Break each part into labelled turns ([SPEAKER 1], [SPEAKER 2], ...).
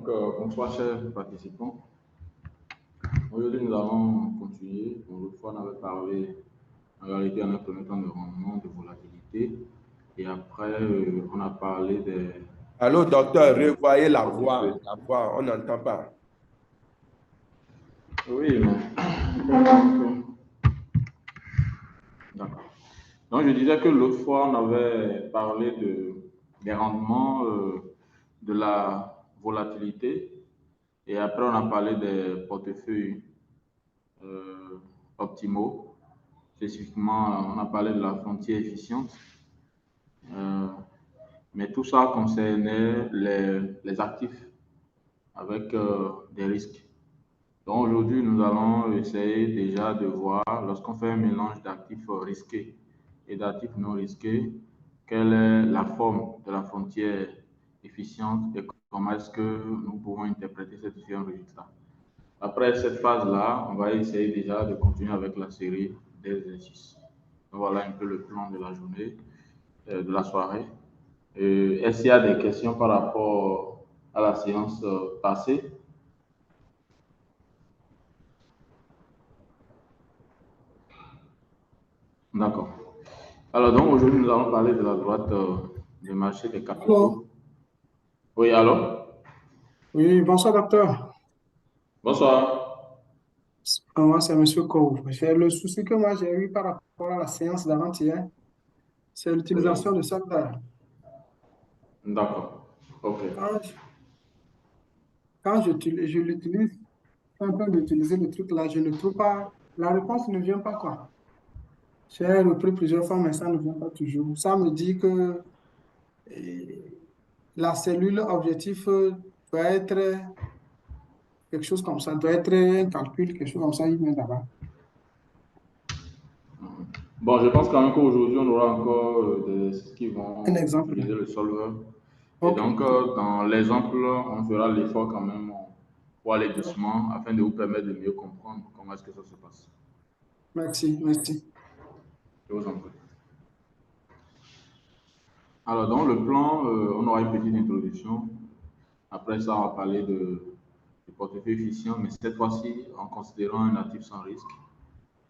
[SPEAKER 1] Bonsoir, chers participants. Aujourd'hui, nous allons continuer. L'autre fois, on avait parlé, en réalité, en un premier temps, de rendement, de volatilité. Et après, on a parlé des...
[SPEAKER 2] Allô, docteur, revoyez la voix. La voix, on n'entend pas.
[SPEAKER 1] Oui, mais... D'accord. Donc, je disais que l'autre fois, on avait parlé des rendements, de la volatilité. Et après, on a parlé des portefeuilles optimaux. Spécifiquement, on a parlé de la frontière efficiente. Mais tout ça concernait les actifs avec des risques. Donc aujourd'hui, nous allons essayer déjà de voir, lorsqu'on fait un mélange d'actifs risqués et d'actifs non risqués, quelle est la forme de la frontière efficiente et comment est-ce que nous pouvons interpréter ces différents résultats. Après cette phase-là, on va essayer déjà de continuer avec la série des exercices. Donc voilà un peu le plan de la journée, de la soirée. Est-ce qu'il y a des questions par rapport à la séance passée? D'accord. Alors donc aujourd'hui, nous allons parler de la droite du marché des capitaux.
[SPEAKER 3] Allô?
[SPEAKER 1] Oui, allô?
[SPEAKER 3] Oui, bonsoir docteur.
[SPEAKER 1] Bonsoir.
[SPEAKER 3] Moi, c'est Monsieur Kou. Le souci que moi j'ai eu par rapport à la séance d'avant-hier, c'est
[SPEAKER 1] Oui,
[SPEAKER 3] l'utilisation de soldat.
[SPEAKER 1] d'accord. OK.
[SPEAKER 3] Quand je, je l'utilise, je suis en train d'utiliser le truc là, je ne trouve pas, la réponse ne vient pas quoi. J'ai repris plusieurs fois, mais ça ne vient pas toujours. Ça me dit que eh, la cellule objectif doit être quelque chose comme ça, doit être un calcul, quelque chose comme ça, il met là-bas.
[SPEAKER 1] Bon, je pense quand même qu'aujourd'hui, on aura encore des exercices qui
[SPEAKER 3] Un
[SPEAKER 1] vont
[SPEAKER 3] exemple là.
[SPEAKER 1] utiliser le solver. Et
[SPEAKER 3] Ok,
[SPEAKER 1] donc,
[SPEAKER 3] ok.
[SPEAKER 1] dans l'exemple, on fera l'effort quand même pour aller doucement afin de vous permettre de mieux comprendre comment est-ce que ça se passe.
[SPEAKER 3] Merci, merci.
[SPEAKER 1] Je vous en prie. Alors, dans le plan, on aura une petite introduction. Après ça, on va parler du portefeuille efficient, mais cette fois-ci en considérant un actif sans risque.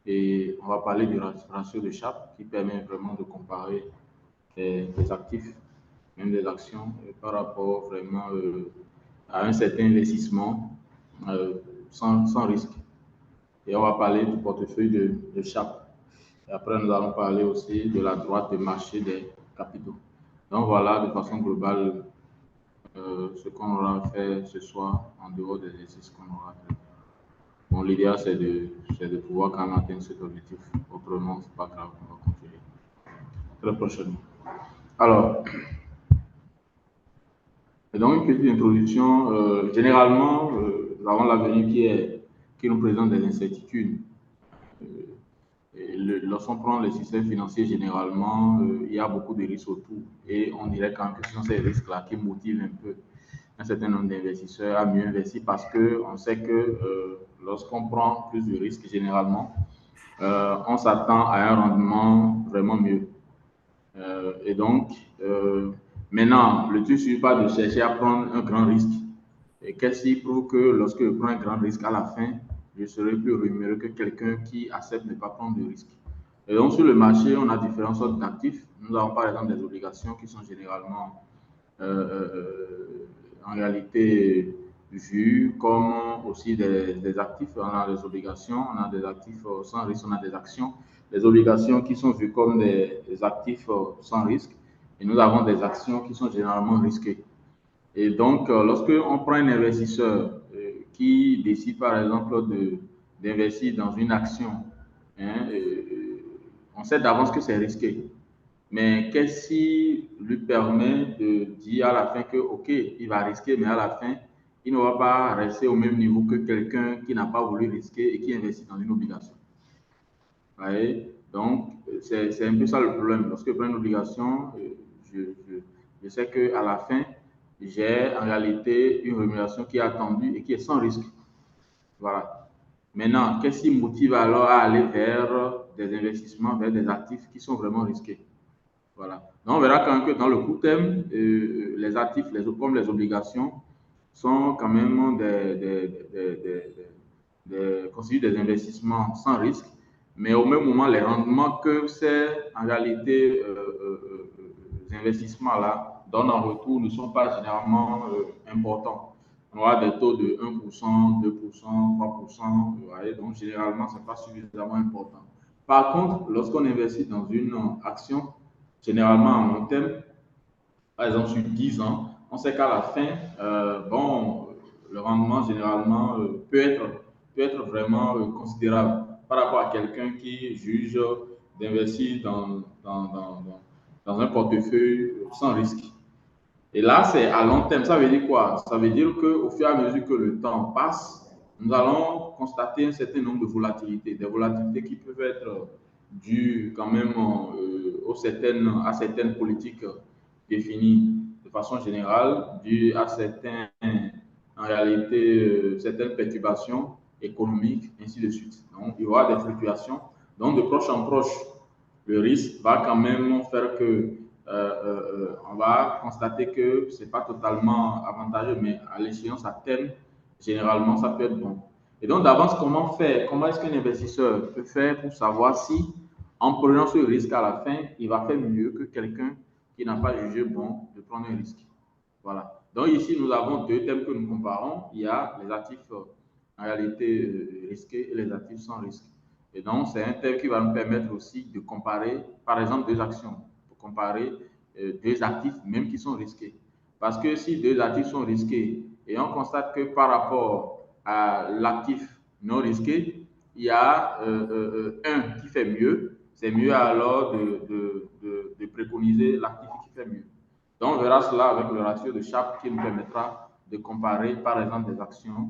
[SPEAKER 1] Et on va parler du ratio de Sharpe qui permet vraiment de comparer des actifs, même des actions, par rapport vraiment à un certain investissement sans risque. Et on va parler du portefeuille de Sharpe. Et après, nous allons parler aussi de la droite de marché des capitaux. Donc voilà, de façon globale, ce qu'on aura fait ce soir en dehors des exercices qu'on aura fait. Bon, l'idéal, c'est de pouvoir quand même atteindre cet objectif. Autrement, c'est pas grave, on va continuer très prochainement. Alors, donc une petite introduction. Généralement, nous avons l'avenir qui nous présente des incertitudes. Lorsqu'on prend les systèmes financiers, généralement, il y a beaucoup de risques autour. Et on dirait quand même que ce sont ces risques-là qui motivent un peu un certain nombre d'investisseurs à mieux investir parce qu'on sait que lorsqu'on prend plus de risques, généralement, on s'attend à un rendement vraiment mieux. Et donc, maintenant, le truc ne suffit pas de chercher à prendre un grand risque. Et qu'est-ce qui prouve que lorsque je prends un grand risque, à la fin, je serai plus rémunéré que quelqu'un qui accepte de ne pas prendre de risque. Et donc, sur le marché, on a différentes sortes d'actifs. Nous avons par exemple des obligations qui sont généralement en réalité vues comme aussi des actifs. On a des obligations, on a des actifs sans risque, on a des actions. Les obligations qui sont vues comme des actifs sans risque et nous avons des actions qui sont généralement risquées. Et donc, lorsque on prend un investisseur qui décide par exemple d'investir dans une action, hein, on sait d'avance que c'est risqué. Mais qu'est-ce qui lui permet de dire à la fin que, OK, il va risquer, mais à la fin, il ne va pas rester au même niveau que quelqu'un qui n'a pas voulu risquer et qui investit dans une obligation. Vous voyez? Donc, c'est un peu ça le problème. Lorsque je prends une obligation, je sais qu'à la fin, j'ai en réalité une rémunération qui est attendue et qui est sans risque. Voilà. Maintenant, qu'est-ce qui motive alors à aller vers des investissements, vers des actifs qui sont vraiment risqués? Voilà. Donc, on verra quand même que dans le court terme, les actifs, comme les obligations, sont quand même constituent des investissements sans risque, mais au même moment, les rendements que ces, en réalité, investissements-là donnent en retour ne sont pas généralement importants. On aura des taux de 1%, 2%, 3%, vous voyez, donc généralement, ce n'est pas suffisamment important. Par contre, lorsqu'on investit dans une action, généralement à long terme, par exemple sur 10 ans, on sait qu'à la fin, bon, le rendement généralement peut être vraiment considérable par rapport à quelqu'un qui juge d'investir dans un portefeuille sans risque. Et là, c'est à long terme. Ça veut dire quoi? Ça veut dire qu'au fur et à mesure que le temps passe, nous allons constater un certain nombre de volatilités, des volatilités qui peuvent être dues quand même à certaines politiques définies de façon générale, dues à en réalité, certaines perturbations économiques, ainsi de suite. Donc, il y aura des fluctuations. Donc, de proche en proche, le risque va quand même faire que on va constater que ce n'est pas totalement avantageux, mais à l'échéance à terme, généralement, ça peut être bon. Et donc, d'avance, comment faire? Comment est-ce qu'un investisseur peut faire pour savoir si, en prenant ce risque à la fin, il va faire mieux que quelqu'un qui n'a pas jugé bon de prendre un risque? Voilà. Donc, ici, nous avons deux thèmes que nous comparons. Il y a les actifs en réalité risqués et les actifs sans risque. Et donc, c'est un thème qui va nous permettre aussi de comparer, par exemple, deux actions, pour comparer deux actifs, même qui sont risqués. Parce que si deux actifs sont risqués et on constate que par rapport à l'actif non risqué, il y a un qui fait mieux, c'est mieux alors de préconiser l'actif qui fait mieux. Donc, on verra cela avec le ratio de Sharpe qui nous permettra de comparer, par exemple, des actions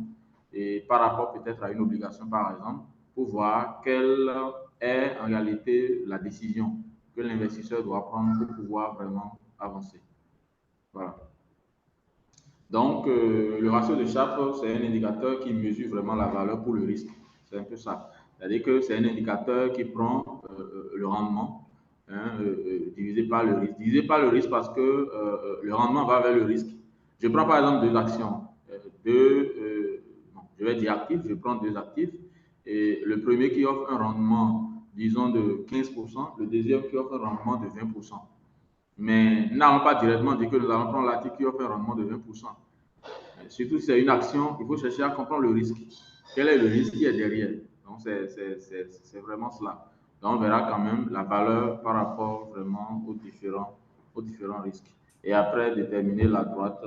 [SPEAKER 1] et par rapport peut-être à une obligation, par exemple, pour voir quelle est en réalité la décision que l'investisseur doit prendre pour pouvoir vraiment avancer. Voilà. Donc, le ratio de Sharpe, c'est un indicateur qui mesure vraiment la valeur pour le risque. C'est un peu ça. C'est-à-dire que c'est un indicateur qui prend le rendement divisé par le risque. Divisé par le risque parce que le rendement va vers le risque. Je prends par exemple deux actions. Je vais dire actifs, je prends deux actifs. Et le premier qui offre un rendement, disons, de 15%, le deuxième qui offre un rendement de 20%. Mais nous n'allons pas directement dire que nous allons prendre l'actif qui offre un rendement de 20%. Surtout si c'est une action, il faut chercher à comprendre le risque. Quel est le risque qui est derrière? Donc, c'est vraiment cela. Donc, on verra quand même la valeur par rapport vraiment aux différents risques. Et après, déterminer la droite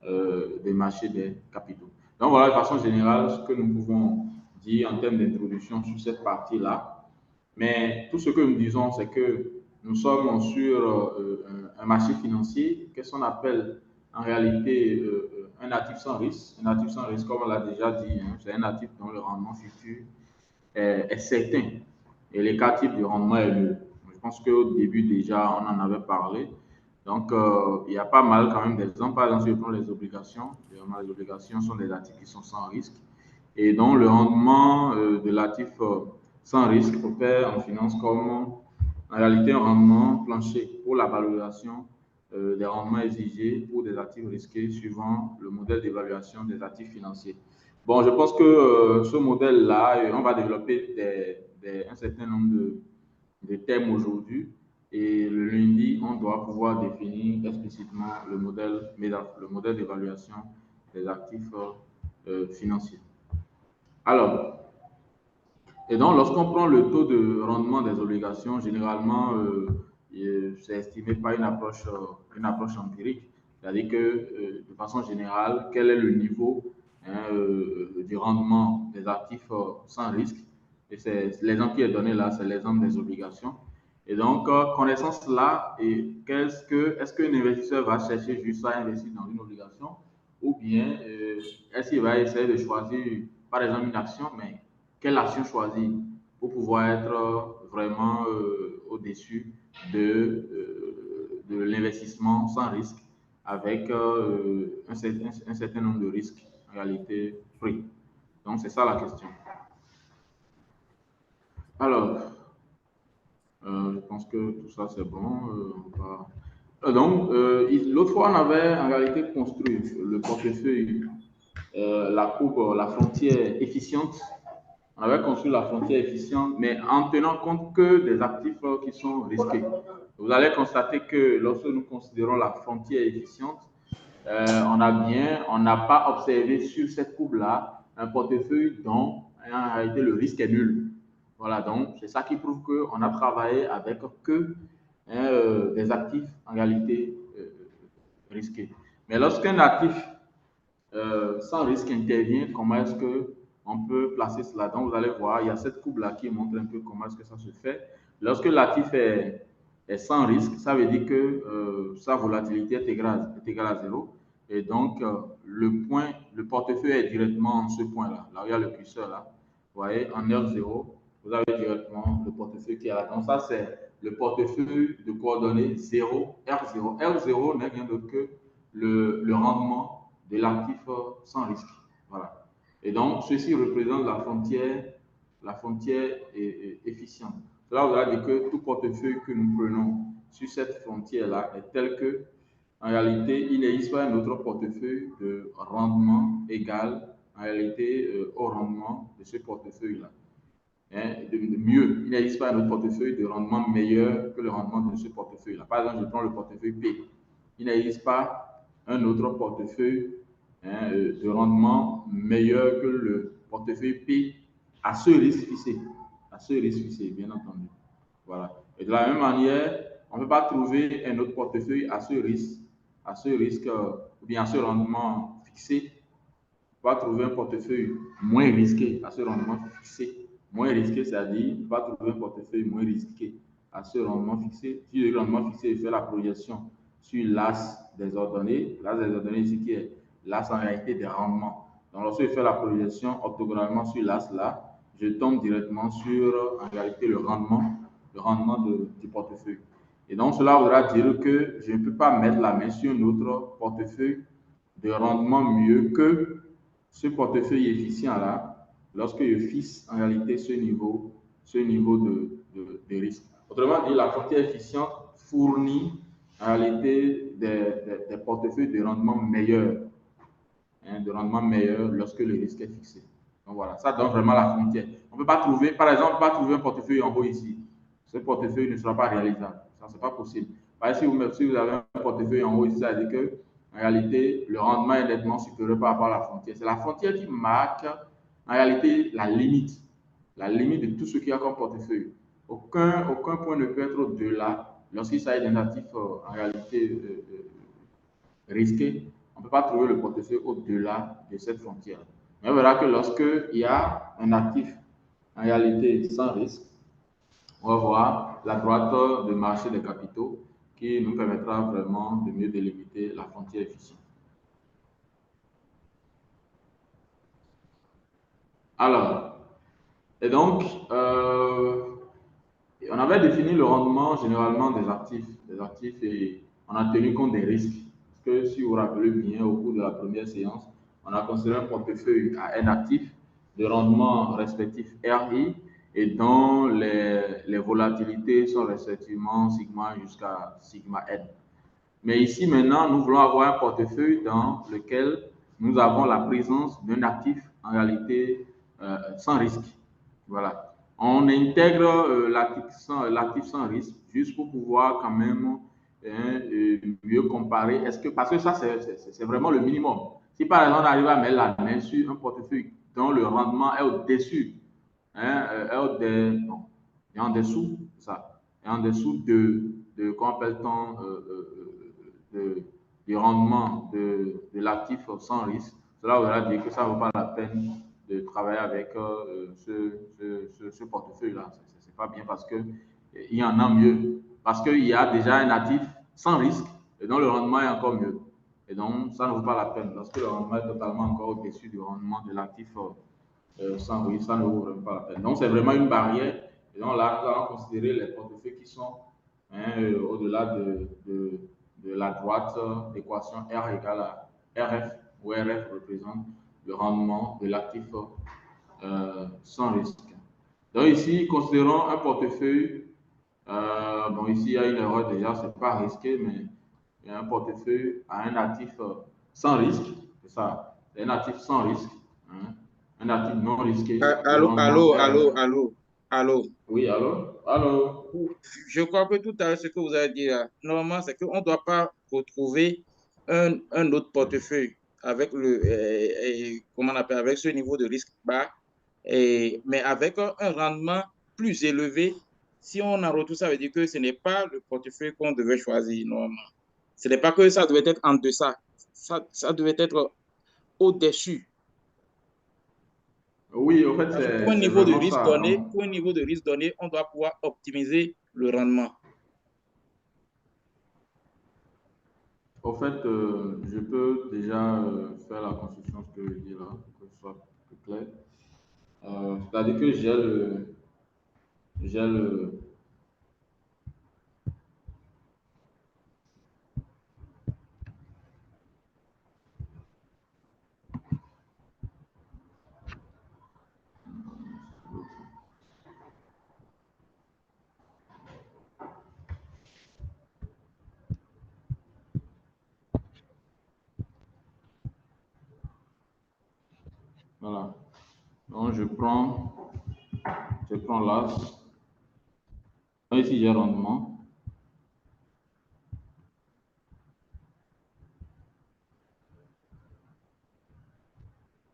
[SPEAKER 1] des marchés des capitaux. Donc, voilà de façon générale ce que nous pouvons dire en termes d'introduction sur cette partie-là. Mais tout ce que nous disons, c'est que nous sommes sur un marché financier, qu'est-ce qu'on appelle en réalité un actif sans risque. Un actif sans risque, comme on l'a déjà dit, hein, c'est un actif dont le rendement futur est certain. Et les quatre types de rendement est le. Je pense qu'au début déjà, on en avait parlé. Donc, il y a pas mal quand même d'exemples. Par exemple, si je prends les obligations, les obligations sont des actifs qui sont sans risque. Et donc, le rendement de l'actif sans risque opère en finance comme en réalité un rendement plancher pour la valorisation des rendements exigés pour des actifs risqués suivant le modèle d'évaluation des actifs financiers. Bon, je pense que ce modèle-là, on va développer un certain nombre de thèmes aujourd'hui. Et le lundi, on doit pouvoir définir explicitement le modèle d'évaluation des actifs financiers. Alors, et donc, lorsqu'on prend le taux de rendement des obligations, généralement, c'est estimé par une approche empirique. C'est-à-dire que, de façon générale, quel est le niveau du rendement des actifs sans risque? Et l'exemple qui est donné là, c'est l'exemple des obligations. Et donc, connaissant cela, est-ce qu'un investisseur va chercher juste à investir dans une obligation ou bien est-ce qu'il va essayer de choisir, par exemple, une action, mais quelle action choisir pour pouvoir être vraiment au-dessus de l'investissement sans risque avec un certain nombre de risques en réalité pris. Donc, c'est ça la question. Alors, je pense que tout ça, c'est bon. On va Donc, l'autre fois, on avait en réalité construit le portefeuille, la courbe, la frontière efficiente. On avait construit la frontière efficiente, mais en tenant compte que des actifs qui sont risqués. Vous allez constater que lorsque nous considérons la frontière efficiente, on n'a pas observé sur cette courbe-là un portefeuille dont en réalité le risque est nul. Voilà, donc c'est ça qui prouve qu'on a travaillé avec que des actifs en réalité risqués. Mais lorsqu'un actif sans risque intervient, comment est-ce qu'on peut placer cela? Donc, vous allez voir, il y a cette courbe-là qui montre un peu comment est-ce que ça se fait. Lorsque l'actif est sans risque, ça veut dire que sa volatilité est égale à zéro. Et donc, le portefeuille est directement en ce point-là. Là où il y a le curseur là. Vous voyez, en R0, vous avez directement le portefeuille qui est là. Donc, ça, c'est le portefeuille de coordonnées 0, R0. R0 n'est rien d'autre que le rendement de l'actif sans risque. Voilà. Et donc, ceci représente la frontière efficiente. Cela voudra dire que tout portefeuille que nous prenons sur cette frontière-là est tel que, en réalité, il n'existe pas un autre portefeuille de rendement égal, en réalité, au rendement de ce portefeuille-là. Hein, de mieux, il n'existe pas un autre portefeuille de rendement meilleur que le rendement de ce portefeuille-là. Par exemple, je prends le portefeuille P. Il n'existe pas un autre portefeuille de rendement meilleur que le portefeuille P à ce risque fixé. À ce risque fixé, bien entendu. Voilà. Et de la même manière, on ne peut pas trouver un autre portefeuille à ce risque ou bien à ce rendement fixé. On va trouver un portefeuille moins risqué à ce rendement fixé. Moins risqué, c'est-à-dire, on va trouver un portefeuille moins risqué à ce rendement fixé. Sur le rendement fixé, je fais la projection sur l'as des ordonnées. L'as des ordonnées ici qui est l'as en réalité des rendements. Donc, lorsque je fais la projection orthogonalement sur l'as là, je tombe directement sur en réalité le rendement du portefeuille. Et donc, cela voudra dire que je ne peux pas mettre la main sur un autre portefeuille de rendement mieux que ce portefeuille efficient-là, lorsque je fixe en réalité ce niveau de risque. Autrement dit, la frontière efficiente fournit en réalité des portefeuilles de rendement meilleur, lorsque le risque est fixé. Donc voilà, ça donne vraiment la frontière. On ne peut pas trouver, par exemple, on peut pas trouver un portefeuille en haut ici. Ce portefeuille ne sera pas réalisable. Ça, c'est pas possible. Par exemple, si vous avez un portefeuille en haut ici, ça veut dire que en réalité, le rendement est nettement supérieur par rapport à la frontière. C'est la frontière qui marque en réalité la limite de tout ce qu'il y a comme portefeuille. Aucun point ne peut être au-delà lorsqu'il s'agit d'un actif en réalité risqué. On ne peut pas trouver le portefeuille au-delà de cette frontière. Mais on verra que lorsqu'il y a un actif en réalité sans risque, on va voir la droite de marché des capitaux qui nous permettra vraiment de mieux délimiter la frontière efficiente. Alors, et donc, on avait défini le rendement généralement des actifs et on a tenu compte des risques. Parce que si vous vous rappelez bien, au cours de la première séance, on a considéré un portefeuille à un actif de rendement respectif RI et dont les volatilités sont respectivement sigma jusqu'à sigma N. Mais ici, maintenant, nous voulons avoir un portefeuille dans lequel nous avons la présence d'un actif en réalité sans risque. Voilà. On intègre l'actif sans risque juste pour pouvoir quand même mieux comparer. Parce que ça, c'est vraiment le minimum. Si par exemple, on arrive à mettre la main sur un portefeuille dont le rendement est au-dessus, est en dessous, ça, est en dessous comment appelle-t-on, du rendement de l'actif sans risque, cela voudra dire que ça ne vaut pas la peine de travailler avec ce portefeuille-là. Ce n'est pas bien parce qu'il y en a mieux. Parce qu'il y a déjà un actif sans risque et dont le rendement est encore mieux. Et donc, ça ne vaut pas la peine. Lorsque le rendement est totalement encore au-dessus du rendement de l'actif sans risque, ça ne vaut vraiment pas la peine. Donc, c'est vraiment une barrière. Et donc, là, nous allons considérer les portefeuilles qui sont au-delà de la droite d'équation R égale à RF, où RF représente le rendement de l'actif sans risque. Donc ici, considérons un portefeuille. Bon, ici, il y a une erreur déjà, ce n'est pas risqué, mais et un portefeuille à un actif sans risque. C'est ça. C'est un actif sans risque. Hein. Un actif non risqué. Le
[SPEAKER 4] Allô,
[SPEAKER 1] rendement
[SPEAKER 4] allô,
[SPEAKER 1] RF.
[SPEAKER 4] allô, allô, allô.
[SPEAKER 1] Oui, allô? Allô?
[SPEAKER 4] Je crois que tout à l'heure, ce que vous avez dit là, normalement, c'est qu'on ne doit pas retrouver un autre portefeuille avec comment on appelle, avec ce niveau de risque bas, mais avec un rendement plus élevé. Si on en retrouve, ça veut dire que ce n'est pas le portefeuille qu'on devait choisir normalement. Ce n'est pas que ça devait être en deçà, ça devait être au-dessus.
[SPEAKER 1] Oui, en fait,
[SPEAKER 4] Parce que pour un
[SPEAKER 1] c'est
[SPEAKER 4] niveau de
[SPEAKER 1] vraiment
[SPEAKER 4] risque
[SPEAKER 1] ça.
[SPEAKER 4] donné,
[SPEAKER 1] Donc,
[SPEAKER 4] pour un niveau de risque donné, on doit pouvoir optimiser le rendement.
[SPEAKER 1] au fait, je peux déjà faire la construction, ce que je dis là, pour que ce soit plus clair. C'est-à-dire que j'ai le, voilà. Donc, je prends l'as. Ici, j'ai rendement.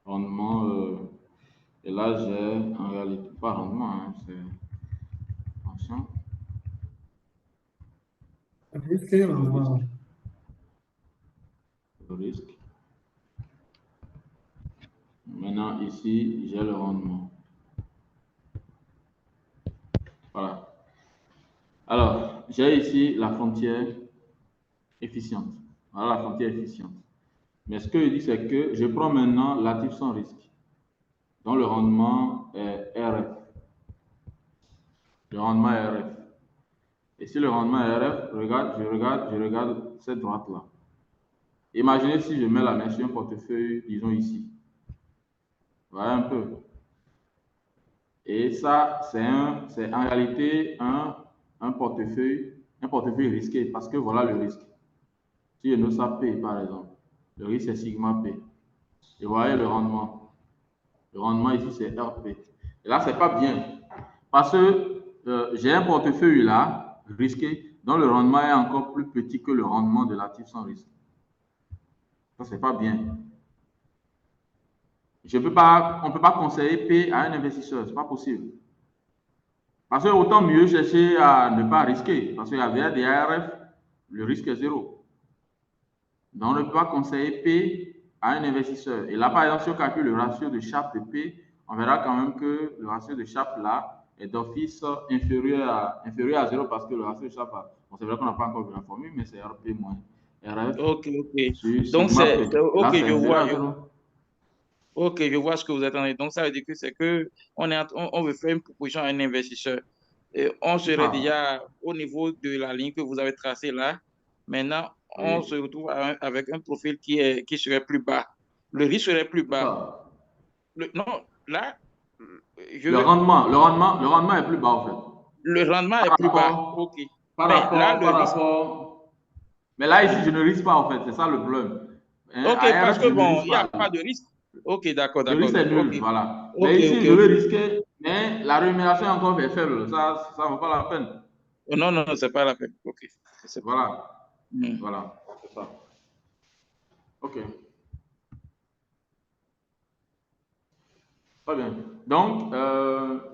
[SPEAKER 1] Rendement, et là, j'ai en réalité pas rendement, hein, c'est attention,
[SPEAKER 3] Risque et
[SPEAKER 1] le risque.
[SPEAKER 3] rendement.
[SPEAKER 1] Le risque. Maintenant, ici, j'ai le rendement. Voilà. Alors, j'ai ici la frontière efficiente. Voilà la frontière efficiente. Mais ce que je dis, c'est que je prends maintenant l'actif sans risque, dont le rendement est RF. Le rendement est RF. Et si le rendement est RF, je regarde cette droite-là. Imaginez si je mets la main sur un portefeuille, disons ici. Voilà un peu. Et ça, c'est en réalité un portefeuille risqué parce que voilà le risque. Si je note ça P, par exemple, le risque c'est sigma P. Et vous voyez le rendement. Le rendement ici, c'est RP. Et là, c'est pas bien. Parce que j'ai un portefeuille là, risqué, dont le rendement est encore plus petit que le rendement de l'actif sans risque. Ça, c'est pas bien. On ne peut pas conseiller P à un investisseur. C'est pas possible. Parce que autant mieux chercher à ne pas risquer. Parce qu'avec des ARF, le risque est zéro. Donc, on ne peut pas conseiller P à un investisseur. Et là, par exemple, si on calcule le ratio de Sharpe de P, on verra quand même que le ratio de Sharpe là est d'office inférieur à 0 parce que le ratio de Sharpe, bon, c'est vrai qu'on n'a pas encore vu la formule, mais c'est RP moins RF
[SPEAKER 4] Ok, ok.
[SPEAKER 1] sur
[SPEAKER 4] Donc,
[SPEAKER 1] sigma P.
[SPEAKER 4] ok,
[SPEAKER 1] Là, c'est
[SPEAKER 4] je
[SPEAKER 1] inférieur
[SPEAKER 4] vois,
[SPEAKER 1] à 0.
[SPEAKER 4] ok, je vois ce que vous êtes en train de dire. Donc, ça veut dire que c'est que on veut faire une proposition à un investisseur. Et on
[SPEAKER 1] C'est
[SPEAKER 4] serait
[SPEAKER 1] ça.
[SPEAKER 4] déjà au niveau de la ligne que vous avez tracée là. Maintenant, on se
[SPEAKER 1] Oui,
[SPEAKER 4] retrouve avec un profil qui serait plus bas. Le risque serait plus
[SPEAKER 1] c'est
[SPEAKER 4] bas.
[SPEAKER 1] ça.
[SPEAKER 4] Non, là, je
[SPEAKER 1] Le
[SPEAKER 4] veux,
[SPEAKER 1] rendement, le rendement, le rendement est plus bas en fait.
[SPEAKER 4] le rendement est
[SPEAKER 1] Par
[SPEAKER 4] plus bas. Ok.
[SPEAKER 1] rapport,
[SPEAKER 4] Mais là, le
[SPEAKER 1] par
[SPEAKER 4] risque.
[SPEAKER 1] rapport. Mais là, ici, je ne risque pas en fait. C'est ça le problème. Hein,
[SPEAKER 4] Ok,
[SPEAKER 1] à
[SPEAKER 4] parce
[SPEAKER 1] RF,
[SPEAKER 4] que
[SPEAKER 1] je ne
[SPEAKER 4] bon,
[SPEAKER 1] risque
[SPEAKER 4] il n'y a
[SPEAKER 1] pas.
[SPEAKER 4] pas de risque. Ok, d'accord,
[SPEAKER 1] Le
[SPEAKER 4] d'accord.
[SPEAKER 1] risque est
[SPEAKER 4] Ok,
[SPEAKER 1] nul, voilà.
[SPEAKER 4] ok,
[SPEAKER 1] Mais
[SPEAKER 4] ok,
[SPEAKER 1] ici, je
[SPEAKER 4] ok.
[SPEAKER 1] veux risquer, mais la rémunération est encore faible. Ça ne vaut pas la peine.
[SPEAKER 4] Non, non, non, c'est pas la peine. Ok. C'est pas.
[SPEAKER 1] Voilà.
[SPEAKER 4] Hmm.
[SPEAKER 1] Voilà. C'est ça. OK. Très bien. Donc,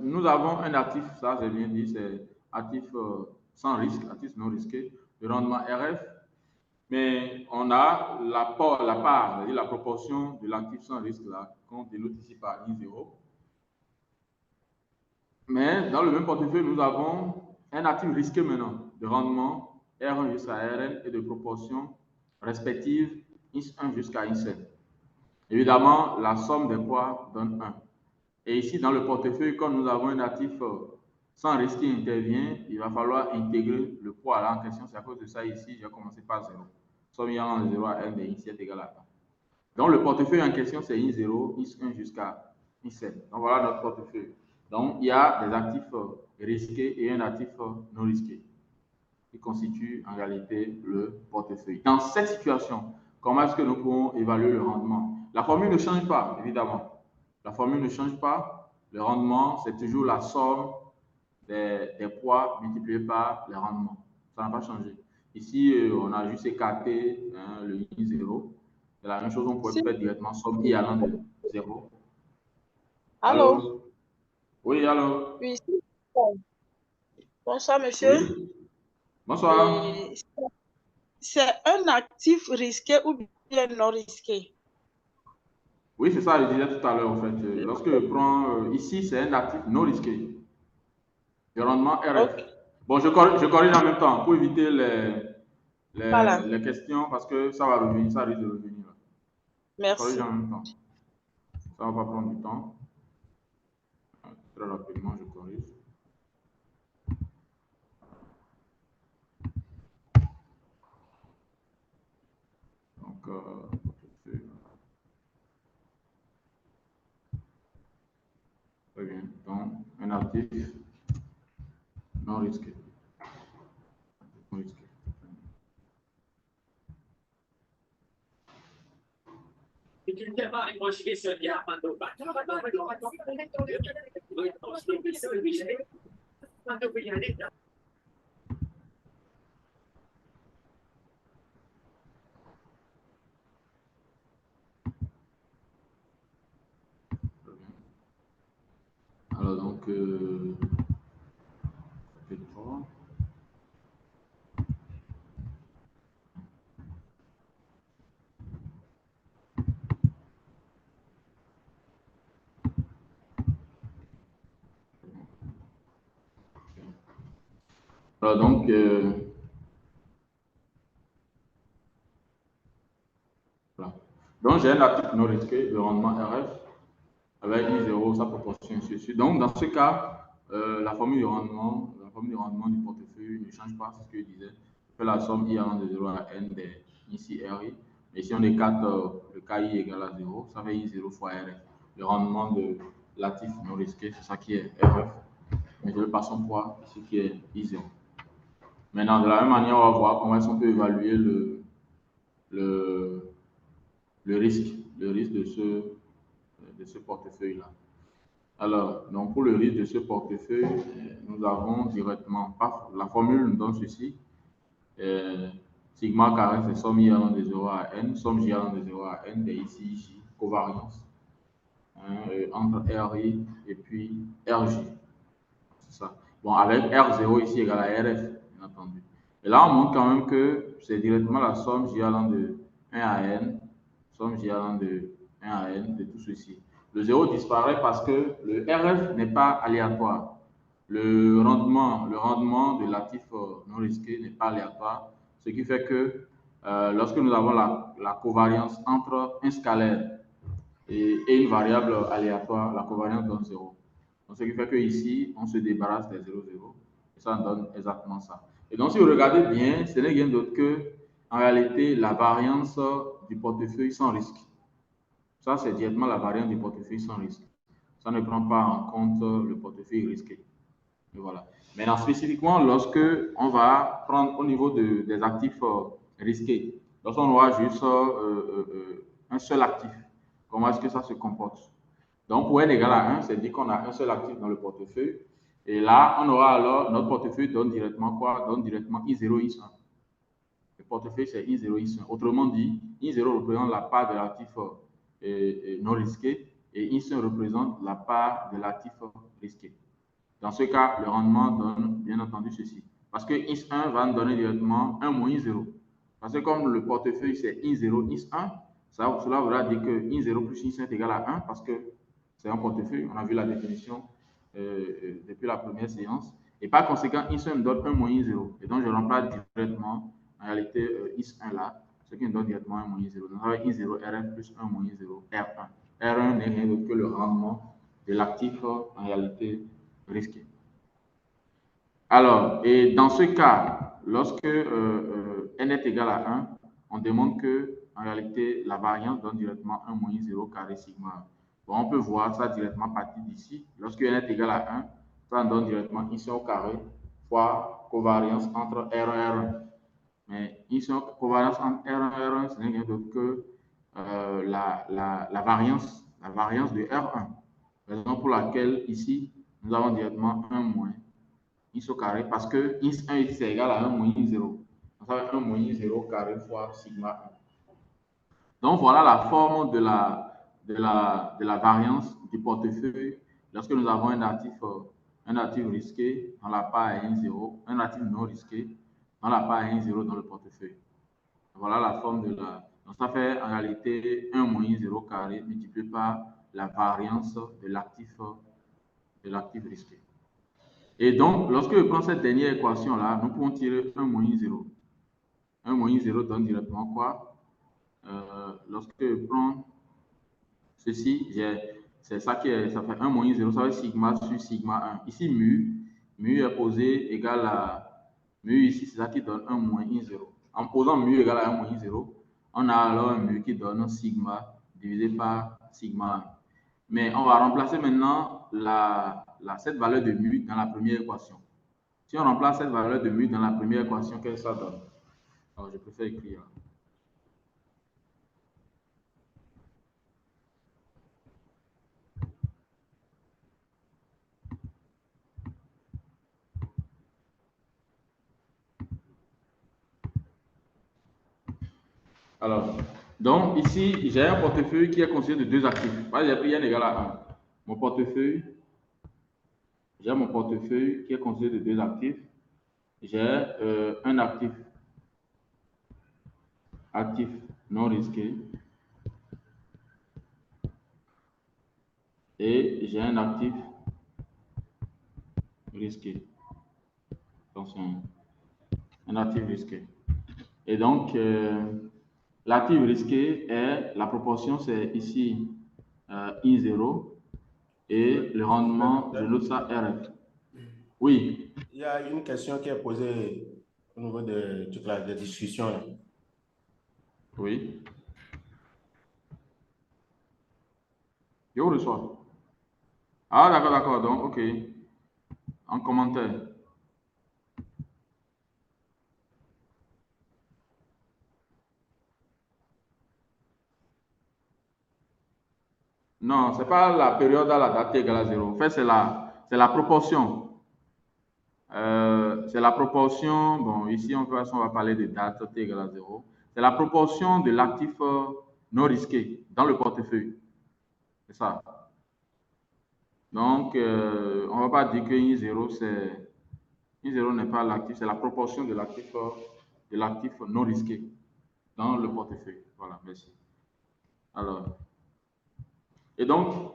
[SPEAKER 1] nous avons un actif, ça j'ai bien dit, c'est actif sans risque, actif non risqué, le rendement RF. Mais on a la part, c'est-à-dire la proportion de l'actif sans risque là, qu'on dénote ici par I0. Mais dans le même portefeuille, nous avons un actif risqué maintenant, de rendement R1 jusqu'à Rn et de proportion respective I1 jusqu'à I7. Évidemment, la somme des poids donne 1. Et ici, dans le portefeuille, comme nous avons un actif sans risque qui intervient, il va falloir intégrer le poids là en question. C'est à cause de ça ici, j'ai commencé par 0. Somme I1 de 0 à N de I7 égale à 1. Donc, le portefeuille en question, c'est I0, I1 jusqu'à I7. Donc, voilà notre portefeuille. Donc, il y a des actifs risqués et un actif non risqué. qui constitue en réalité le portefeuille. Dans cette situation, comment est-ce que nous pouvons évaluer le rendement? La formule ne change pas, évidemment. La formule ne change pas. Le rendement, c'est toujours la somme des poids multipliés par les rendements. Ça n'a pas changé. Ici, on a juste écarté le I0. C'est la même chose, on pourrait faire directement somme I allant de 0.
[SPEAKER 5] Allô?
[SPEAKER 1] Oui, allô?
[SPEAKER 5] Oui. Bonsoir, monsieur.
[SPEAKER 1] Oui. Bonsoir.
[SPEAKER 5] C'est un actif risqué ou bien non risqué?
[SPEAKER 1] Oui, c'est ça, je disais tout à l'heure, en fait. Lorsque je prends ici, c'est un actif non risqué. Le rendement RF.
[SPEAKER 5] Okay.
[SPEAKER 1] Bon, je corrige en même temps pour éviter
[SPEAKER 5] Voilà.
[SPEAKER 1] les questions parce que ça va revenir, ça risque de revenir. Je corrige
[SPEAKER 5] Merci.
[SPEAKER 1] en même temps. Ça ne va pas prendre du temps. Très rapidement, je corrige. Donc, très bien. Donc, un actif non risqué. Non risqué. Alors, donc, ça fait 3. Alors, donc, voilà. Donc, j'ai un actif non risqué de rendement RF avec I0, sa proportion, ainsi de suite. Donc, dans ce cas, la formule du rendement du portefeuille ne change pas, c'est ce que je disais. Je fais la somme I allant de 0 à N des ici RI. Mais si on écarte le KI égale à 0, ça fait I0 fois RF. Le rendement de l'actif non risqué, c'est ça qui est RF. Mais je vais passer son poids, ce qui est I0. Maintenant, de la même manière, on va voir comment est-ce qu'on peut évaluer le risque de ce portefeuille-là. Alors, donc pour le risque de ce portefeuille, nous avons directement, la formule nous donne ceci. Sigma carré, c'est somme I allant de 0 à N, somme J allant de 0 à N, des ici, J, covariance, entre RI et puis RJ. C'est ça. Bon, avec R0 ici égale à RF, bien entendu. Et là, on montre quand même que c'est directement la somme J allant de 1 à N, somme J allant de 1 à N, de tout ceci. Le 0 disparaît parce que le RF n'est pas aléatoire. Le rendement de l'actif non risqué n'est pas aléatoire, ce qui fait que lorsque nous avons la covariance entre un scalaire et une variable aléatoire, la covariance donne 0. Donc, ce qui fait que ici, on se débarrasse des 0, 0. Et ça donne exactement ça. Et donc, si vous regardez bien, ce n'est rien d'autre que, en réalité, la variance du portefeuille sans risque. Ça, c'est directement la variance du portefeuille sans risque. Ça ne prend pas en compte le portefeuille risqué. Et voilà. Maintenant, spécifiquement, lorsque on va prendre au niveau des actifs risqués, lorsqu'on aura juste un seul actif, comment est-ce que ça se comporte? Donc, pour n égale à 1, c'est dit qu'on a un seul actif dans le portefeuille. Et là, on aura alors, notre portefeuille donne directement quoi? Donne directement I0, I1. Le portefeuille, c'est I0, I1. Autrement dit, I0 représente la part de l'actif non risqué et I1 représente la part de l'actif risqué. Dans ce cas, le rendement donne bien entendu ceci. Parce que I1 va nous donner directement 1 moins I0. Parce que comme le portefeuille, c'est I0, I1, cela voudra dire que I0 plus I1 est égal à 1 parce que c'est un portefeuille. On a vu la définition depuis la première séance. Et par conséquent, I1 me donne 1 moins I0. Et donc, je remplace directement, en réalité, I1 là, ce qui me donne directement 1 moins I0. Donc, avec I0 RF plus 1 moins I0 R1. R1 n'est rien d'autre que le rendement de l'actif en réalité risqué. Alors, et dans ce cas, lorsque n est égal à 1, on demande que, en réalité, la variance donne directement 1 moins 0 carré sigma. Bon, on peut voir ça directement à partir d'ici. Lorsque n est égal à 1, ça donne directement ici au carré fois covariance entre R1 et R1. Mais ici, covariance entre R1 et R1, ce n'est rien d'autre que la variance de R1. Raison pour laquelle ici, nous avons directement 1 moins I au carré, parce que I1 ici, c'est égal à 1 moins I0. Donc, ça va être 1 moins I0 carré fois sigma 1. Donc, voilà la forme de la variance du portefeuille lorsque nous avons un actif risqué dans la part I0, un actif non risqué dans la part I0 dans le portefeuille. Voilà la forme de la... Donc, ça fait en réalité 1 moins I0 carré multiplié par la variance de l'actif risqué. Et donc, lorsque je prends cette dernière équation-là, nous pouvons tirer 1 moins I0. 1 moins I0 donne directement quoi? Lorsque je prends ceci, c'est ça qui est, ça fait 1 moins I0, ça fait sigma sur sigma 1. Ici, mu est posé égal à, mu ici, c'est ça qui donne 1 moins I0. En posant mu égal à 1 moins I0, on a alors un mu qui donne sigma divisé par sigma 1. Mais on va remplacer maintenant cette valeur de mu dans la première équation. Si on remplace cette valeur de mu dans la première équation, qu'est-ce que ça donne? Alors, je préfère écrire. Alors, donc ici, j'ai un portefeuille qui est constitué de deux actifs. Par exemple, j'ai pris n égale à 1. J'ai mon portefeuille qui est constitué de deux actifs. J'ai un actif non risqué, et j'ai un actif risqué. Attention, un actif risqué. Et donc, l'actif risqué est, la proportion, c'est ici I0, et le rendement, je note ça RF. Oui.
[SPEAKER 2] Il y a une question qui est posée au niveau de la discussion. Là.
[SPEAKER 1] Oui. Je vous reçois. Ah, d'accord. Donc, OK. En commentaire. Non, ce n'est pas la période à la date égale à 0. En fait, c'est la proportion. C'est la proportion. Bon, ici, on va parler de date t égale à 0. C'est la proportion de l'actif non risqué dans le portefeuille. C'est ça. Donc, on ne va pas dire que I0, I0 n'est pas l'actif, c'est la proportion de l'actif non risqué dans le portefeuille. Voilà, merci. Alors, et donc,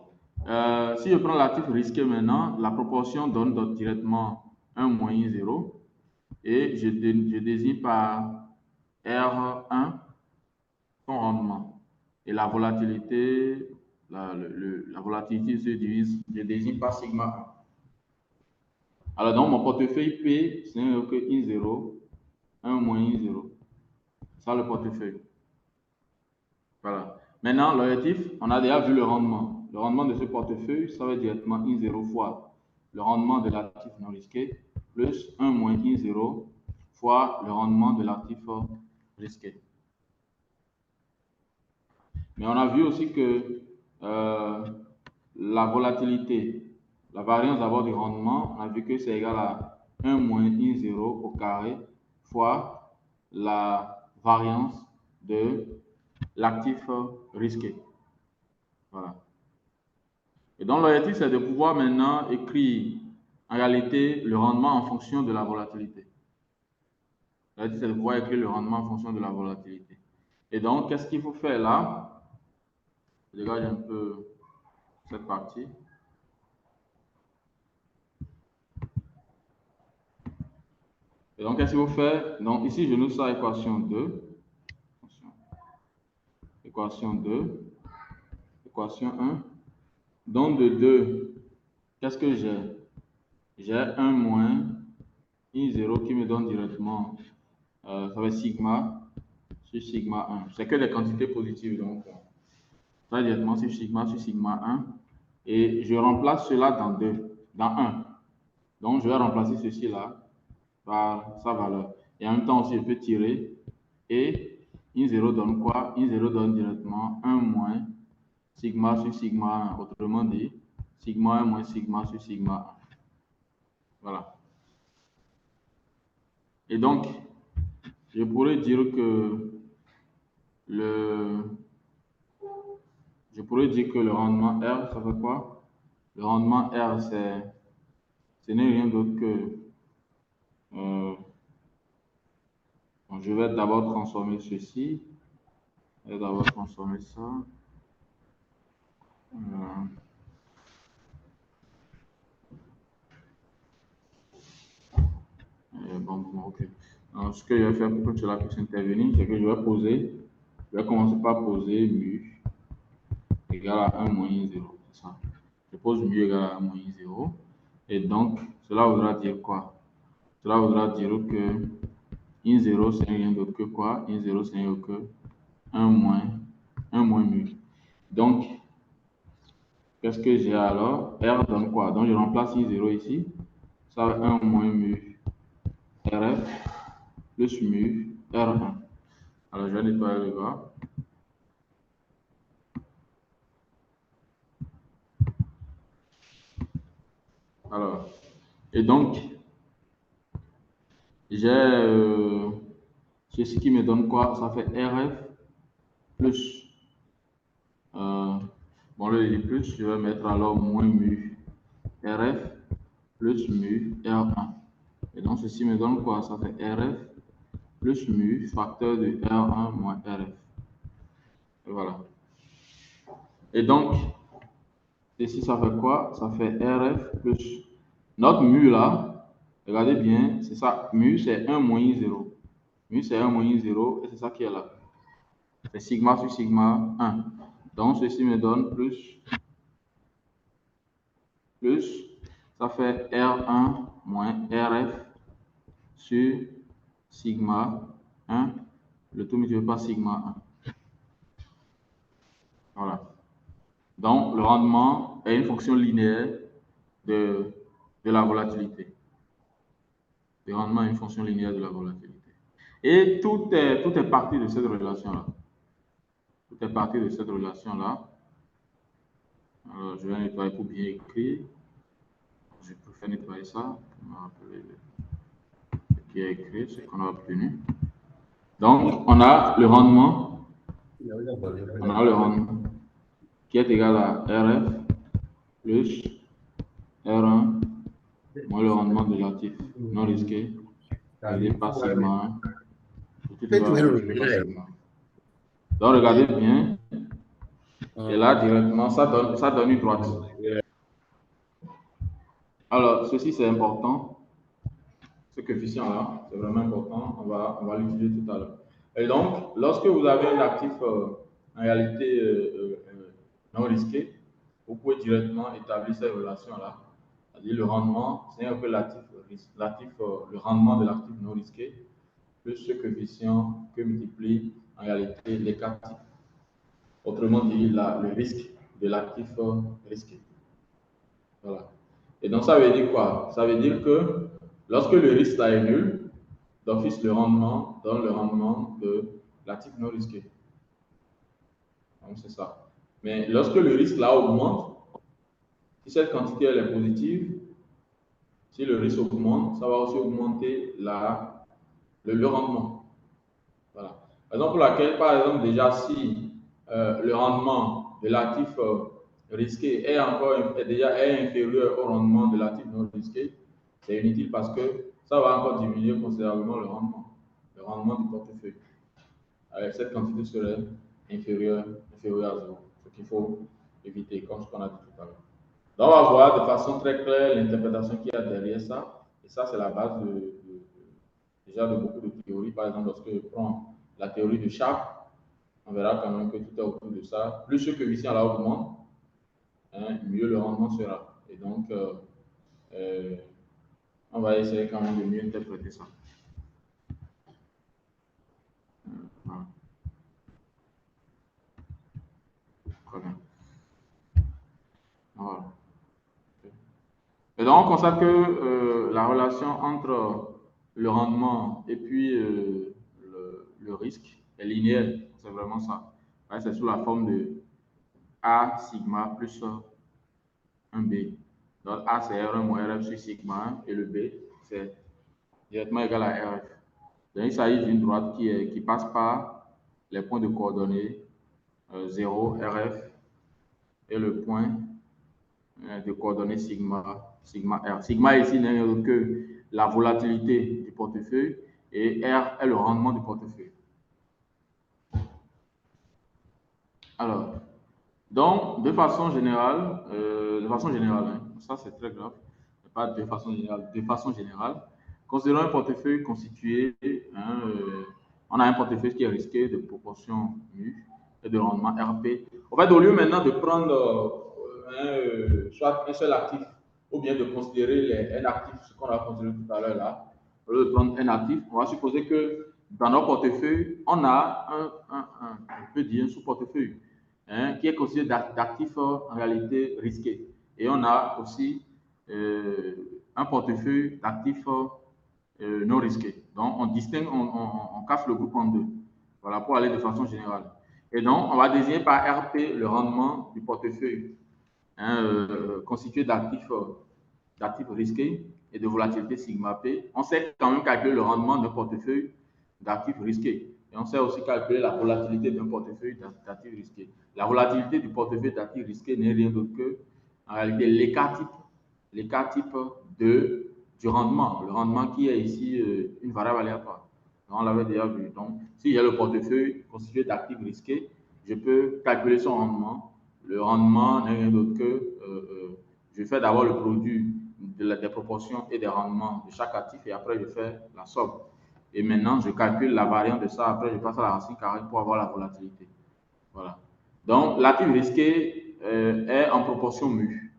[SPEAKER 1] si je prends l'actif risqué maintenant, la proportion donne directement 1 moins I0 et je désigne par R1 son rendement. Et la volatilité, la volatilité se divise, je désigne par sigma 1. Alors, donc, mon portefeuille P, ce n'est que I0, 1 moins I0. Ça, le portefeuille. Voilà. Maintenant, l'objectif, on a déjà vu le rendement. Le rendement de ce portefeuille, ça va être directement I0 fois le rendement de l'actif non risqué, plus 1 moins I0 fois le rendement de l'actif risqué. Mais on a vu aussi que la volatilité, la variance d'abord du rendement, on a vu que c'est égal à 1 moins I0 au carré fois la variance de l'actif risqué. Voilà. Et donc, l'objectif, c'est de pouvoir maintenant écrire en réalité le rendement en fonction de la volatilité. L'objectif, c'est de pouvoir écrire le rendement en fonction de la volatilité. Et donc, qu'est-ce qu'il faut faire là? Je dégage un peu cette partie. Et donc, qu'est-ce qu'il faut faire? Donc, ici, je note ça équation 2. Équation 2. Équation 1. Donc, de 2, qu'est-ce que j'ai? J'ai 1 moins I0 qui me donne directement, ça va être sigma sur sigma 1. C'est que des quantités positives, donc ça va directement sur sigma 1. Et je remplace cela dans 1. Donc, je vais remplacer ceci là par sa valeur. Et en même temps aussi, je peux tirer. Et I0 donne quoi? I0 donne directement 1 moins sigma sur sigma 1. Autrement dit, sigma 1 moins sigma sur sigma 1. Voilà. Et donc, je pourrais dire que le rendement R, ça fait quoi? Le rendement R, ce n'est rien d'autre que... bon, je vais d'abord transformer ceci. Je vais d'abord transformer ça. Bon, ok. Alors, ce que je vais faire pour que cela puisse intervenir, c'est que je vais commencer par poser mu égale à 1 moins 0. C'est ça. Je pose mu égale à 1 moins 0. Et donc, cela voudra dire quoi? Cela voudra dire que I0, c'est rien d'autre que quoi? I0, c'est rien d'autre que 1 moins mu. Donc, qu'est-ce que j'ai alors? R donne quoi? Donc, je remplace I0 ici. Ça va 1 moins mu RF plus mu R1. Alors, je vais nettoyer le bas. Alors, et donc, j'ai ceci qui me donne quoi? Ça fait RF plus. Bon, le plus, je vais mettre alors moins mu RF plus mu R1. Et donc, ceci me donne quoi? Ça fait RF plus mu facteur de R1 moins RF. Et voilà. Et donc, ceci, ça fait quoi? Ça fait RF plus. Notre mu là, regardez bien, c'est ça. Mu, c'est 1 moins I0. Mu, c'est 1 moins I0 et c'est ça qui est là. C'est sigma sur sigma 1. Donc, ceci me donne plus, ça fait R1 moins RF sur sigma 1, le tout multiplié par sigma 1. Voilà. Donc, le rendement est une fonction linéaire de la volatilité. Le rendement est une fonction linéaire de la volatilité. Et tout est parti de cette relation-là. Tout est parti de cette relation-là. Alors, je vais nettoyer pour bien écrire. Je préfère nettoyer ça pour me rappeler ce qui est écrit, ce qu'on a obtenu. Donc, on a le rendement. On a le rendement qui est égal à RF plus R1 moins le rendement de l'actif non risqué divisé par sigma 1. Donc, regardez bien. Et là, directement, ça donne une droite. Alors, ceci, c'est important. Ce coefficient-là, c'est vraiment important. On va l'utiliser tout à l'heure. Et donc, lorsque vous avez un actif en réalité non risqué, vous pouvez directement établir cette relation-là. C'est-à-dire le rendement, c'est un peu le rendement de l'actif non risqué, plus ce coefficient que multiplie en réalité les quatre types. Autrement dit, le risque de l'actif risqué. Voilà. Et donc, ça veut dire quoi? Ça veut dire que lorsque le risque là est nul, d'office, le rendement donne le rendement de l'actif non risqué. Donc, c'est ça. Mais lorsque le risque là augmente, si cette quantité elle est positive, si le risque augmente, ça va aussi augmenter le rendement. Voilà. Raison pour laquelle, par exemple, déjà, si le rendement de l'actif risqué est déjà inférieur au rendement de l'actif non risqué, c'est inutile parce que ça va encore diminuer considérablement le rendement du portefeuille. Avec cette quantité serait inférieure à zéro, ce qu'il faut éviter, comme ce qu'on a dit tout à l'heure. Donc, on va voir de façon très claire l'interprétation qu'il y a derrière ça. Et ça, c'est la base déjà de beaucoup de théories. Par exemple, lorsque je prends la théorie de Sharpe, on verra quand même que tout est autour de ça. Plus ce coefficient-là augmente, mieux le rendement sera. Et donc, on va essayer quand même de mieux interpréter ça. Voilà. Très bien. Voilà. Et donc, on constate que la relation entre le rendement et puis le risque est linéaire. C'est vraiment ça. Ouais, c'est sous la forme de A sigma plus 1B. Donc A, c'est R1 moins RF sur sigma 1 et le B, c'est directement égal à RF. Donc, il s'agit d'une droite qui passe par les points de coordonnées 0, RF et le point de coordonnées sigma R. Sigma ici n'est rien d'autre que la volatilité du portefeuille et R est le rendement du portefeuille. Alors, donc, de façon générale, hein, ça c'est très grave, pas de façon générale, considérons un portefeuille constitué, hein, on a un portefeuille qui est risqué de proportion mu et de rendement RP. En fait, au lieu maintenant de prendre soit un seul actif ou bien de considérer un actif, ce qu'on a considéré tout à l'heure là, au lieu de prendre un actif, on va supposer que dans notre portefeuille, on a on peut dire un sous-portefeuille. Hein, qui est considéré d'actifs en réalité risqués. Et on a aussi un portefeuille d'actifs non risqués. Donc, on distingue, on casse le groupe en deux. Voilà, pour aller de façon générale. Et donc, on va désigner par RP le rendement du portefeuille hein, constitué d'actifs risqués et de volatilité sigma P. On sait quand même calculer le rendement d'un portefeuille d'actifs risqués. Et on sait aussi calculer la volatilité d'un portefeuille d'actifs risqués. La volatilité du portefeuille d'actifs risqués n'est rien d'autre que, en réalité, l'écart type du rendement. Le rendement qui est ici une variable aléatoire. On l'avait déjà vu. Donc, si j'ai le portefeuille constitué d'actifs risqués, je peux calculer son rendement. Le rendement n'est rien d'autre que, je fais d'abord le produit des proportions et des rendements de chaque actif et après je fais la somme. Et maintenant, je calcule la variante de ça. Après, je passe à la racine carrée pour avoir la volatilité. Voilà. Donc, l'actif risqué est en proportion mu.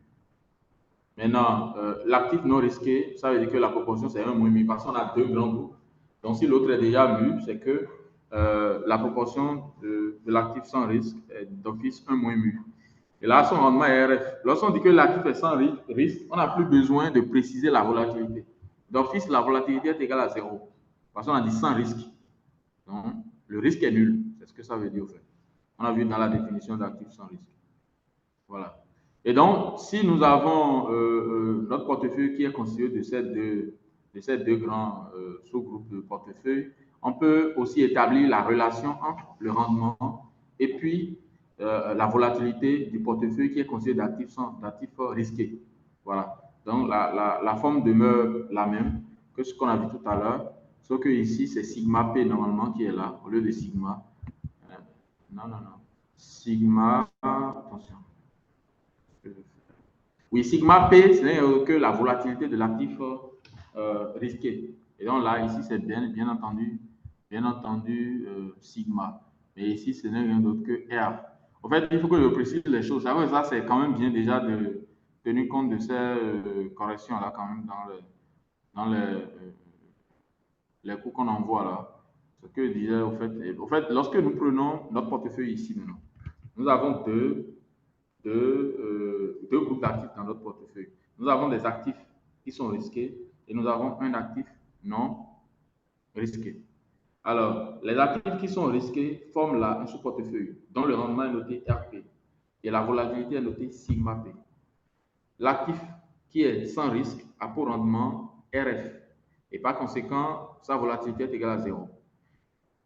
[SPEAKER 1] Maintenant, l'actif non risqué, ça veut dire que la proportion, c'est 1 moins mu parce qu'on a deux grands groupes. Donc, si l'autre est déjà mu, c'est que la proportion de l'actif sans risque est d'office 1 moins mu. Et là, son rendement est RF. Lorsqu'on dit que l'actif est sans risque, on n'a plus besoin de préciser la volatilité. D'office, la volatilité est égale à 0. Parce qu'on a dit sans risque. Donc, le risque est nul. C'est ce que ça veut dire, au fait. On a vu dans la définition d'actif sans risque. Voilà. Et donc, si nous avons notre portefeuille qui est constitué de ces deux grands sous-groupes de portefeuille, on peut aussi établir la relation entre le rendement et puis la volatilité du portefeuille qui est constitué d'actifs risqués. Voilà. Donc, la forme demeure la même que ce qu'on a vu tout à l'heure, sauf que ici, c'est sigma P normalement qui est là, au lieu de sigma. Non. Sigma, attention. Oui, sigma P, ce n'est que la volatilité de l'actif risqué. Et donc là, ici, c'est bien entendu sigma. Mais ici, ce n'est rien d'autre que R. En fait, il faut que je précise les choses. Après ça, c'est quand même bien déjà de tenir compte de ces corrections-là quand même dans les cours qu'on envoie là. Ce que je disais, au fait, lorsque nous prenons notre portefeuille ici maintenant, nous avons deux groupes d'actifs dans notre portefeuille. Nous avons des actifs qui sont risqués et nous avons un actif non risqué. Alors, les actifs qui sont risqués forment là un sous-portefeuille dont le rendement est noté RP et la volatilité est notée sigma P. L'actif qui est sans risque a pour rendement RF et par conséquent, sa volatilité est égale à 0.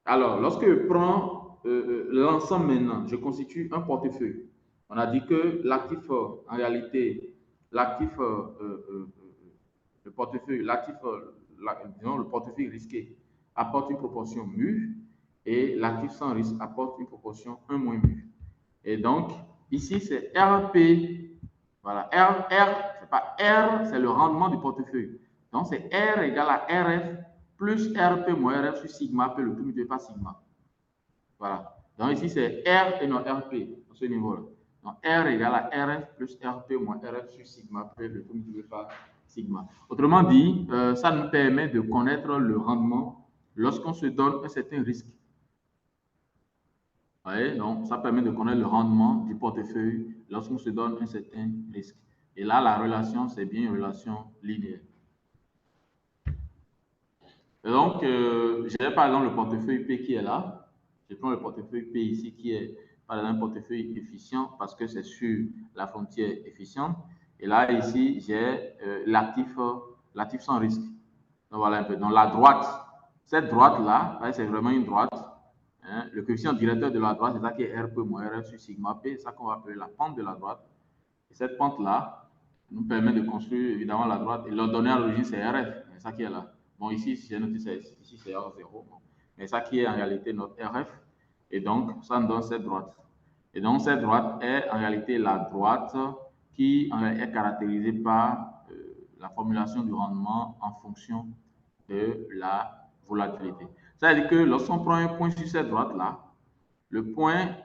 [SPEAKER 1] Alors, lorsque je prends l'ensemble maintenant, je constitue un portefeuille. On a dit que l'actif, en réalité, le portefeuille, disons, le portefeuille risqué apporte une proportion mu et l'actif sans risque apporte une proportion 1 moins mu. Et donc, ici, c'est RP. Voilà, c'est pas R, c'est le rendement du portefeuille. Donc, c'est R égale à RF plus RP moins RF sur sigma P, le tout multiplié par sigma. Voilà. Donc, ici, c'est R et non RP, à ce niveau-là. Donc, R égale à RF plus RP moins RF sur sigma P, le tout multiplié par sigma. Autrement dit, ça nous permet de connaître le rendement lorsqu'on se donne un certain risque. Vous voyez? Donc, ça permet de connaître le rendement du portefeuille lorsqu'on se donne un certain risque. Et là, la relation, c'est bien une relation linéaire. Et donc, j'ai par exemple le portefeuille P qui est là. Je prends le portefeuille P ici qui est par exemple un portefeuille efficient parce que c'est sur la frontière efficiente. Et là, ici, j'ai l'actif sans risque. Donc, voilà un peu. Donc, la droite, cette droite-là, c'est vraiment une droite. Hein. Le coefficient directeur de la droite, c'est ça qui est RP moins RF sur sigma P. C'est ça qu'on va appeler la pente de la droite. Et cette pente-là nous permet de construire évidemment la droite. Et l'ordonnée à l'origine, c'est RF. C'est ça qui est là. Bon, ici, j'ai noté ici, c'est R0. Bon. Mais ça qui est en réalité notre RF. Et donc, ça nous donne cette droite. Et donc, cette droite est en réalité la droite qui est caractérisée par la formulation du rendement en fonction de la volatilité. Ça veut dire que lorsqu'on prend un point sur cette droite-là, le point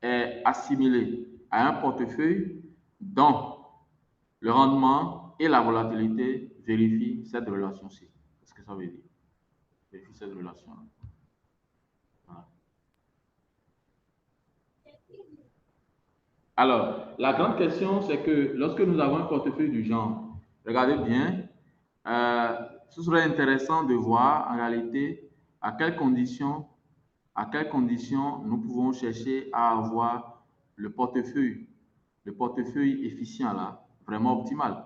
[SPEAKER 1] est assimilé à un portefeuille dont le rendement et la volatilité vérifient cette relation-ci. Qu'est-ce que ça veut dire? Vérifie cette relation-là. Voilà. Alors, la grande question, c'est que lorsque nous avons un portefeuille du genre, regardez bien, ce serait intéressant de voir en réalité à quelles conditions nous pouvons chercher à avoir le portefeuille efficient là, vraiment optimal.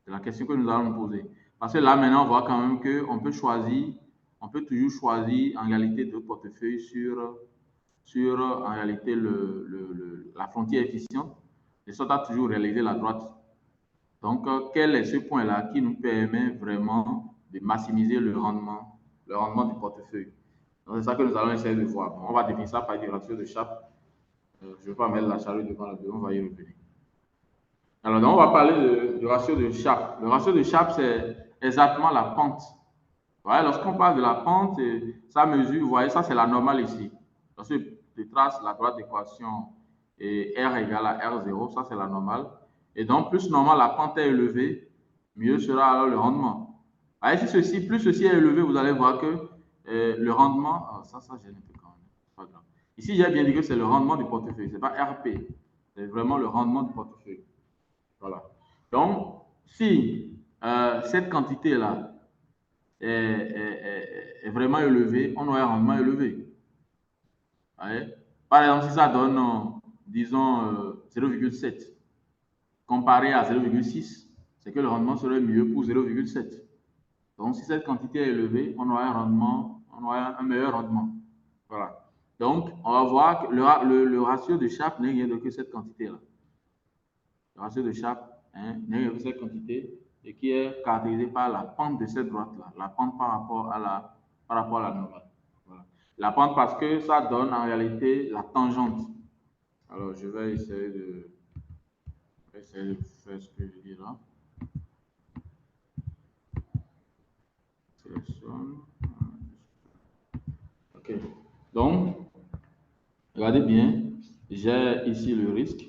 [SPEAKER 1] C'est la question que nous allons nous poser. Parce que là, maintenant, on voit quand même qu'on peut choisir, on peut toujours choisir en réalité deux portefeuilles sur en réalité la frontière efficiente, et ça a toujours réalisé la droite. Donc, quel est ce point-là qui nous permet vraiment de maximiser le rendement du portefeuille? C'est ça que nous allons essayer de voir. Bon, on va définir ça par des ratios de Sharpe. Je ne vais pas mettre la charrue devant le bureau, on va y revenir. Alors, donc, on va parler du ratio de Sharpe. Le ratio de Sharpe, c'est exactement la pente. Voyez, lorsqu'on parle de la pente, ça mesure, vous voyez, ça c'est la normale ici. Lorsque je trace la droite d'équation et R égale à R0, ça c'est la normale. Et donc, plus normal la pente est élevée, mieux sera alors le rendement. Voyez, plus ceci est élevé, vous allez voir que le rendement, ça gêne un peu quand même, pas grave. Ici, j'ai bien dit que c'est le rendement du portefeuille, ce n'est pas RP, c'est vraiment le rendement du portefeuille. Voilà. Donc, si cette quantité-là est vraiment élevé, on aura un rendement élevé. Ouais. Par exemple, si ça donne, disons, 0,7 comparé à 0,6, c'est que le rendement serait mieux pour 0,7. Donc, si cette quantité est élevée, on aura un meilleur rendement. Voilà. Donc, on va voir que le ratio de Sharpe n'est rien que cette quantité-là. Le ratio de Sharpe n'est rien que cette quantité et qui est caractérisé par la pente de cette droite-là, la pente par rapport à la normale. Voilà. La pente parce que ça donne en réalité la tangente. Alors, je vais essayer de faire ce que je dis là. Sélectionne. OK. Donc, regardez bien, j'ai ici le risque.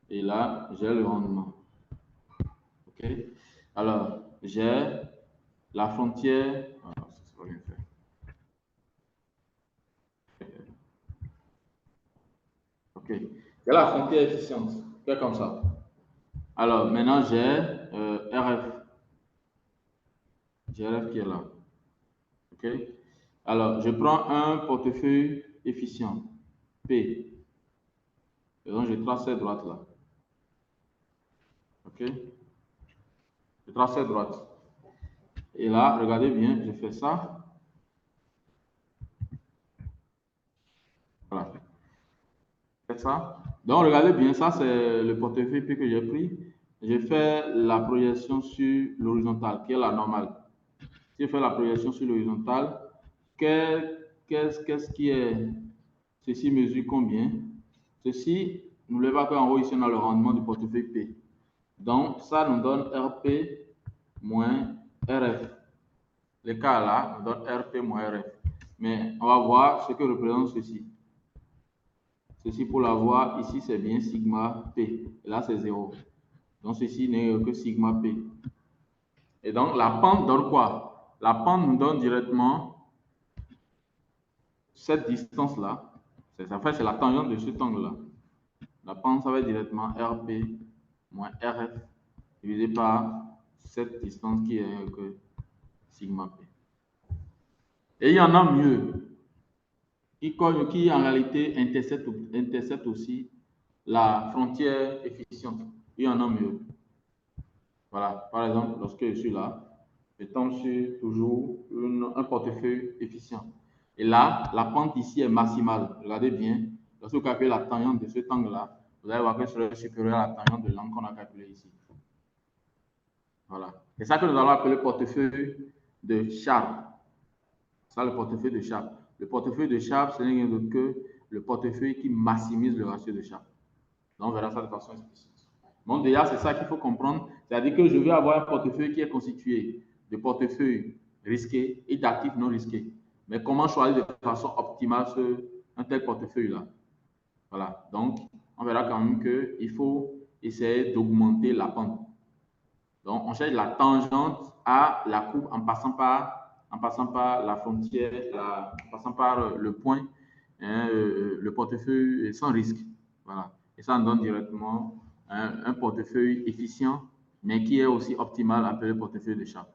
[SPEAKER 1] Et là, j'ai le rendement. OK. Alors, j'ai la frontière. Ah, ça va bien faire. OK. J'ai la frontière efficiente. Fait comme ça. Alors, maintenant, j'ai RF. J'ai RF qui est là. OK. Alors, je prends un portefeuille efficient. P. Et donc, je trace cette droite-là. OK. Je trace cette droite. Et là, regardez bien, je fais ça. Voilà. Faites ça. Donc, regardez bien, ça, c'est le portefeuille P que j'ai pris. J'ai fait la projection sur l'horizontale, qui est la normale. Si je fais la projection sur l'horizontale, qu'est-ce qui est... Ceci mesure combien? Ceci, n'oubliez pas qu'en haut, ici, on a le rendement du portefeuille P. Donc, ça nous donne RP moins RF. L'écart là nous donne RP moins RF. Mais on va voir ce que représente ceci. Ceci, pour l'avoir, ici, c'est bien sigma P. Et là, c'est 0. Donc, ceci n'est que sigma P. Et donc, la pente donne quoi? La pente nous donne directement cette distance-là. En fait, c'est la tangente de cet angle-là. La pente, ça va être directement RP moins RF divisé par cette distance qui est que sigma p. Et il y en a mieux qui en réalité intercepte aussi la frontière efficiente. Il y en a mieux. Voilà, par exemple, lorsque je suis là, je tombe sur toujours un portefeuille efficient. Et là, la pente ici est maximale. Regardez bien, lorsque vous calculez la tangente de cet angle-là, vous allez voir que c'est supérieur à la tangente de l'angle qu'on a calculé ici. Voilà. C'est ça que nous allons appeler portefeuille de Sharpe. Ça, le portefeuille de Sharpe. Le portefeuille de Sharpe, ce n'est rien d'autre que le portefeuille qui maximise le ratio de Sharpe. Donc, on verra ça de façon explicite. Bon, déjà, c'est ça qu'il faut comprendre. C'est-à-dire que je vais avoir un portefeuille qui est constitué de portefeuilles risqués et d'actifs non risqués. Mais comment choisir de façon optimale un tel portefeuille-là? Voilà. Donc, on verra quand même qu'il faut essayer d'augmenter la pente. Donc, on cherche la tangente à la courbe en passant par la frontière, en passant par le point, le portefeuille sans risque. Voilà. Et ça nous donne directement un portefeuille efficient, mais qui est aussi optimal, appelé portefeuille de Sharpe.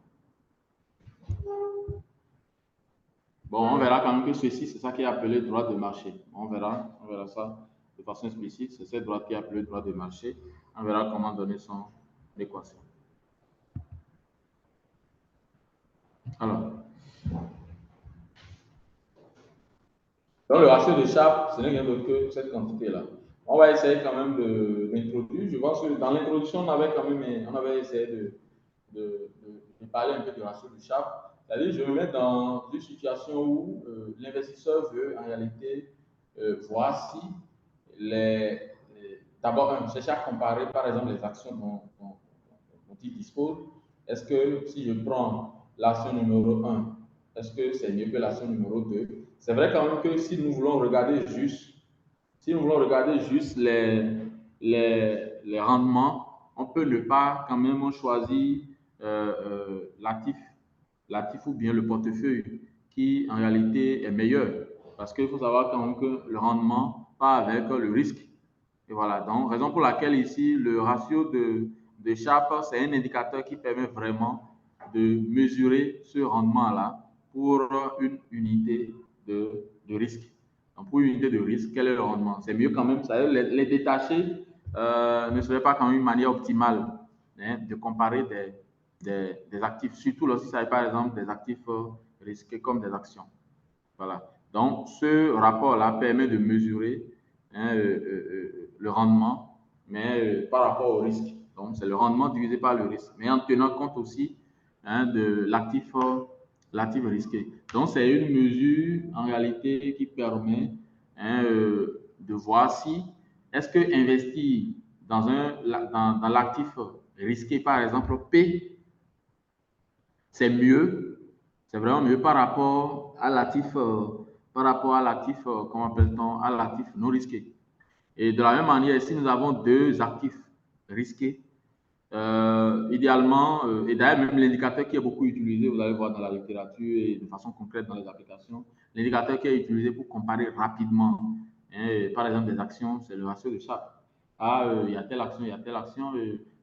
[SPEAKER 1] Bon, on verra quand même que ceci, c'est ça qui est appelé droit de marché. On verra ça de façon explicite. C'est cette droite qui est appelée droit de marché. On verra comment donner son équation. Alors, donc le ratio de Sharpe, ce n'est rien d'autre que cette quantité-là. On va essayer quand même de l'introduire. Je pense que dans l'introduction, on avait essayé de parler un peu du ratio de Sharpe. C'est-à-dire, je me mets dans une situation où l'investisseur veut en réalité voir si d'abord, chercher à comparer par exemple les actions dont il dispose. Est-ce que si je prends l'action numéro 1, est-ce que c'est mieux que l'action numéro 2? C'est vrai quand même que si nous voulons regarder juste les rendements, on peut ne pas quand même choisir l'actif ou bien le portefeuille qui en réalité est meilleur. Parce qu'il faut savoir quand même que le rendement part avec le risque. Et voilà, donc raison pour laquelle ici, le ratio de Sharpe, c'est un indicateur qui permet vraiment de mesurer ce rendement-là pour une unité de risque. Donc, pour une unité de risque, quel est le rendement? C'est mieux quand même, les détacher ne serait pas quand même une manière optimale de comparer des actifs, surtout lorsqu'il s'agit par exemple des actifs risqués comme des actions. Voilà. Donc, ce rapport-là permet de mesurer le rendement, mais par rapport au risque. Donc, c'est le rendement divisé par le risque, mais en tenant compte aussi de l'actif risqué. Donc, c'est une mesure en réalité qui permet de voir si est-ce que investir dans l'actif risqué, par exemple P, c'est mieux, c'est vraiment mieux par rapport à l'actif, comment appelle-t-on, à l'actif non risqué. Et de la même manière, si nous avons deux actifs risqués, idéalement, et d'ailleurs même l'indicateur qui est beaucoup utilisé, vous allez voir dans la littérature et de façon concrète dans les applications, l'indicateur qui est utilisé pour comparer rapidement, par exemple des actions, c'est le ratio de Sharpe. Il y a telle action,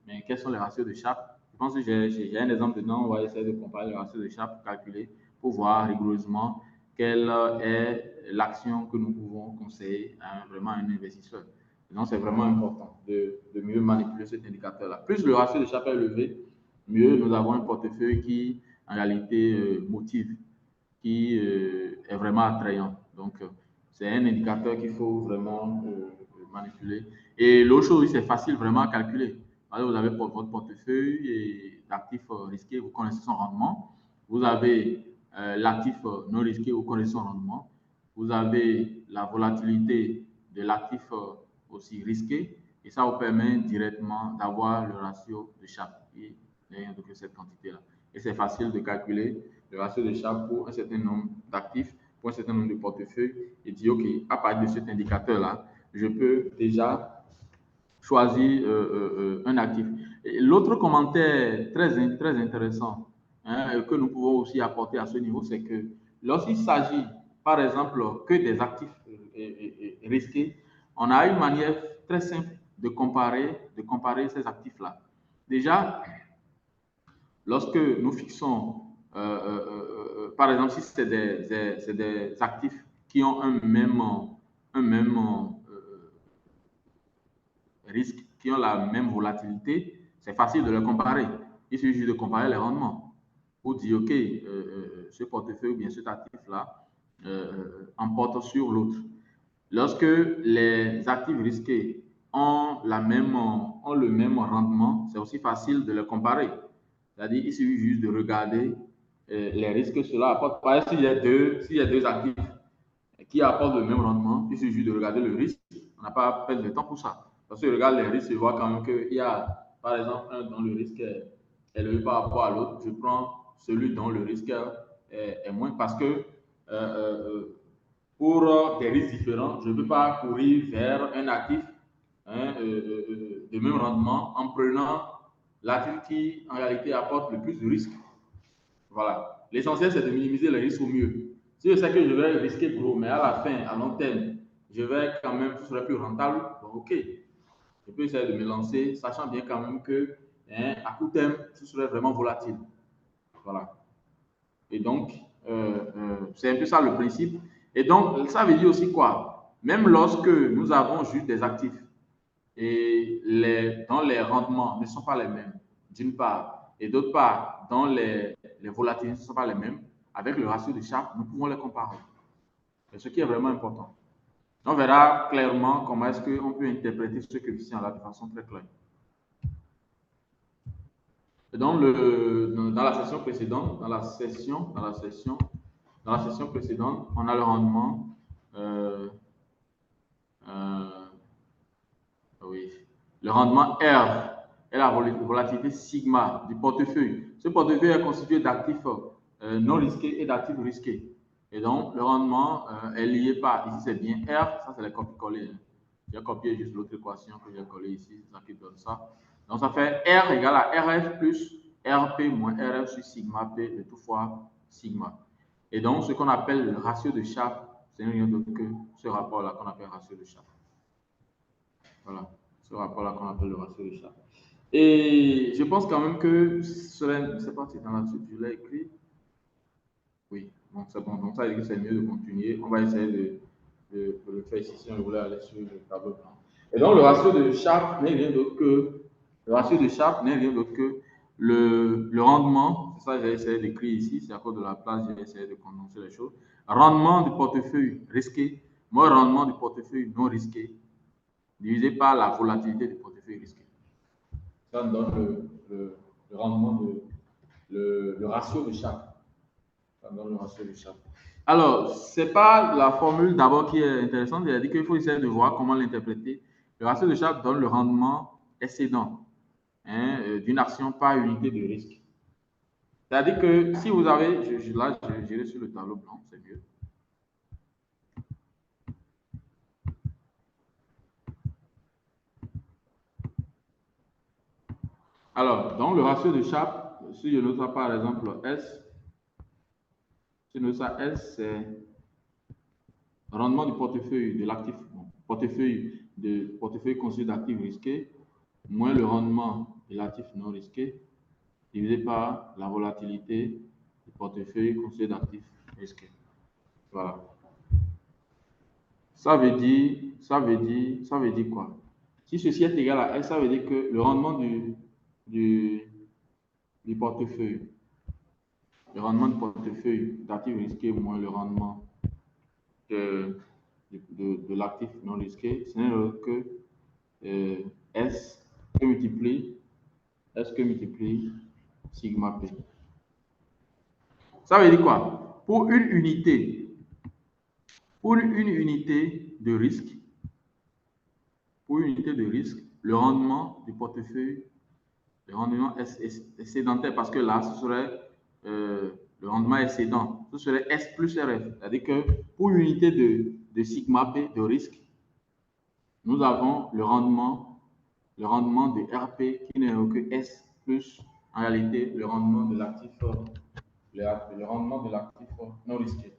[SPEAKER 1] mais quels sont les ratios de Sharpe? Je pense que j'ai un exemple dedans, on va essayer de comparer le ratio de Sharpe pour calculer, pour voir rigoureusement quelle est l'action que nous pouvons conseiller à vraiment un investisseur. Donc, c'est vraiment important de mieux manipuler cet indicateur-là. Plus le ratio de Sharpe est élevé, mieux nous avons un portefeuille qui, en réalité, motive, qui est vraiment attrayant. Donc, c'est un indicateur qu'il faut vraiment manipuler. Et l'autre chose, c'est facile vraiment à calculer. Vous avez votre portefeuille d'actifs risqués, vous connaissez son rendement. Vous avez l'actif non risqué, vous connaissez son rendement. Vous avez la volatilité de l'actif aussi risqué. Et ça vous permet directement d'avoir le ratio de Sharpe, qui n'est rien que cette quantité-là. Et c'est facile de calculer le ratio de Sharpe pour un certain nombre d'actifs, pour un certain nombre de portefeuilles, et dire, OK, à partir de cet indicateur-là, je peux déjà choisir un actif. L'autre commentaire très intéressant que nous pouvons aussi apporter à ce niveau, c'est que lorsqu'il s'agit, par exemple, que des actifs risqués, on a une manière très simple de comparer ces actifs-là. Déjà, lorsque nous fixons, par exemple, si c'est des actifs qui ont un même risque, qui ont la même volatilité, c'est facile de les comparer. Il suffit juste de comparer les rendements pour dire, OK, ce portefeuille ou bien cet actif-là emporte sur l'autre. Lorsque les actifs risqués ont le même rendement, c'est aussi facile de les comparer. C'est-à-dire, il suffit juste de regarder les risques que cela apporte. Par exemple, s'il y a deux actifs qui apportent le même rendement, il suffit juste de regarder le risque. On n'a pas à perdre de temps pour ça. Parce que je regarde les risques, je vois quand même qu'il y a, par exemple, un dont le risque est élevé par rapport à l'autre. Je prends celui dont le risque est moins parce que pour des risques différents, je ne peux pas courir vers un actif de même rendement en prenant l'actif qui, en réalité, apporte le plus de risques. Voilà. L'essentiel, c'est de minimiser les risques au mieux. Si je sais que je vais risquer gros, mais à la fin, à long terme, je vais quand même, ce serait plus rentable, bon, OK. Je peux essayer de me lancer, sachant bien quand même que, à court terme, ce serait vraiment volatile. Voilà. Et donc, c'est un peu ça le principe. Et donc, ça veut dire aussi quoi? Même lorsque nous avons juste des actifs et dont les rendements ne sont pas les mêmes, d'une part, et d'autre part, dont les volatilités ne sont pas les mêmes, avec le ratio de Sharpe, nous pouvons les comparer. C'est ce qui est vraiment important. On verra clairement comment est-ce qu'on peut interpréter ce coefficient-là de façon très claire. Dans la session précédente, dans la session précédente, on a le rendement, oui, le rendement R et la volatilité sigma du portefeuille. Ce portefeuille est constitué d'actifs non risqués et d'actifs risqués. Et donc, le rendement est lié par, ici c'est bien R, ça c'est les copier-coller. J'ai copié juste l'autre équation que j'ai collée ici, c'est ça qui donne ça. Donc, ça fait R égale à RF plus RP moins RF sur sigma P de tout fois sigma. Et donc, ce qu'on appelle le ratio de Sharpe, c'est rien d'autre que ce rapport-là qu'on appelle ratio de Sharpe. Voilà, ce rapport-là qu'on appelle le ratio de Sharpe. Et je pense quand même que, c'est parti dans la suite, je l'ai écrit. Oui, donc c'est bon. Donc ça veut dire que c'est mieux de continuer. On va essayer de le faire ici si on voulait aller sur le tableau blanc. Et donc le ratio de Sharpe n'est rien d'autre que le rendement, c'est ça que j'ai essayé d'écrire ici, c'est à cause de la place, j'ai essayé de condenser les choses. Rendement du portefeuille risqué moins rendement du portefeuille non risqué divisé par la volatilité du portefeuille risqué. Ça me donne le rendement le ratio de Sharpe. Ça me donne le ratio de Sharpe. Alors, ce n'est pas la formule d'abord qui est intéressante, il a dit qu'il faut essayer de voir comment l'interpréter. Le ratio de Sharpe donne le rendement excédent d'une action par unité de risque. C'est-à-dire que si vous avez, là, je dirais sur le tableau blanc, c'est mieux. Alors, dans le ratio de Sharpe, si je note ça par exemple S, si je note ça S, c'est rendement du portefeuille de l'actif, portefeuille constitué d'actifs risqués, moins le rendement de l'actif non risqué, divisé par la volatilité du portefeuille constitué d'actifs risqués. Voilà. Ça veut dire quoi? Si ceci est égal à S, ça veut dire que le rendement du portefeuille, d'actifs risqués moins le rendement de l'actif non risqué, ce n'est autre que S que multiplie sigma P. Ça veut dire quoi? Pour une unité de risque, le rendement du portefeuille, le rendement est sédentaire parce que là, ce serait le rendement excédent. Ce serait S plus RF. C'est-à-dire que pour une unité de sigma P de risque, nous avons le rendement de RP qui n'est que S plus, en réalité, le rendement de l'actif non risqué.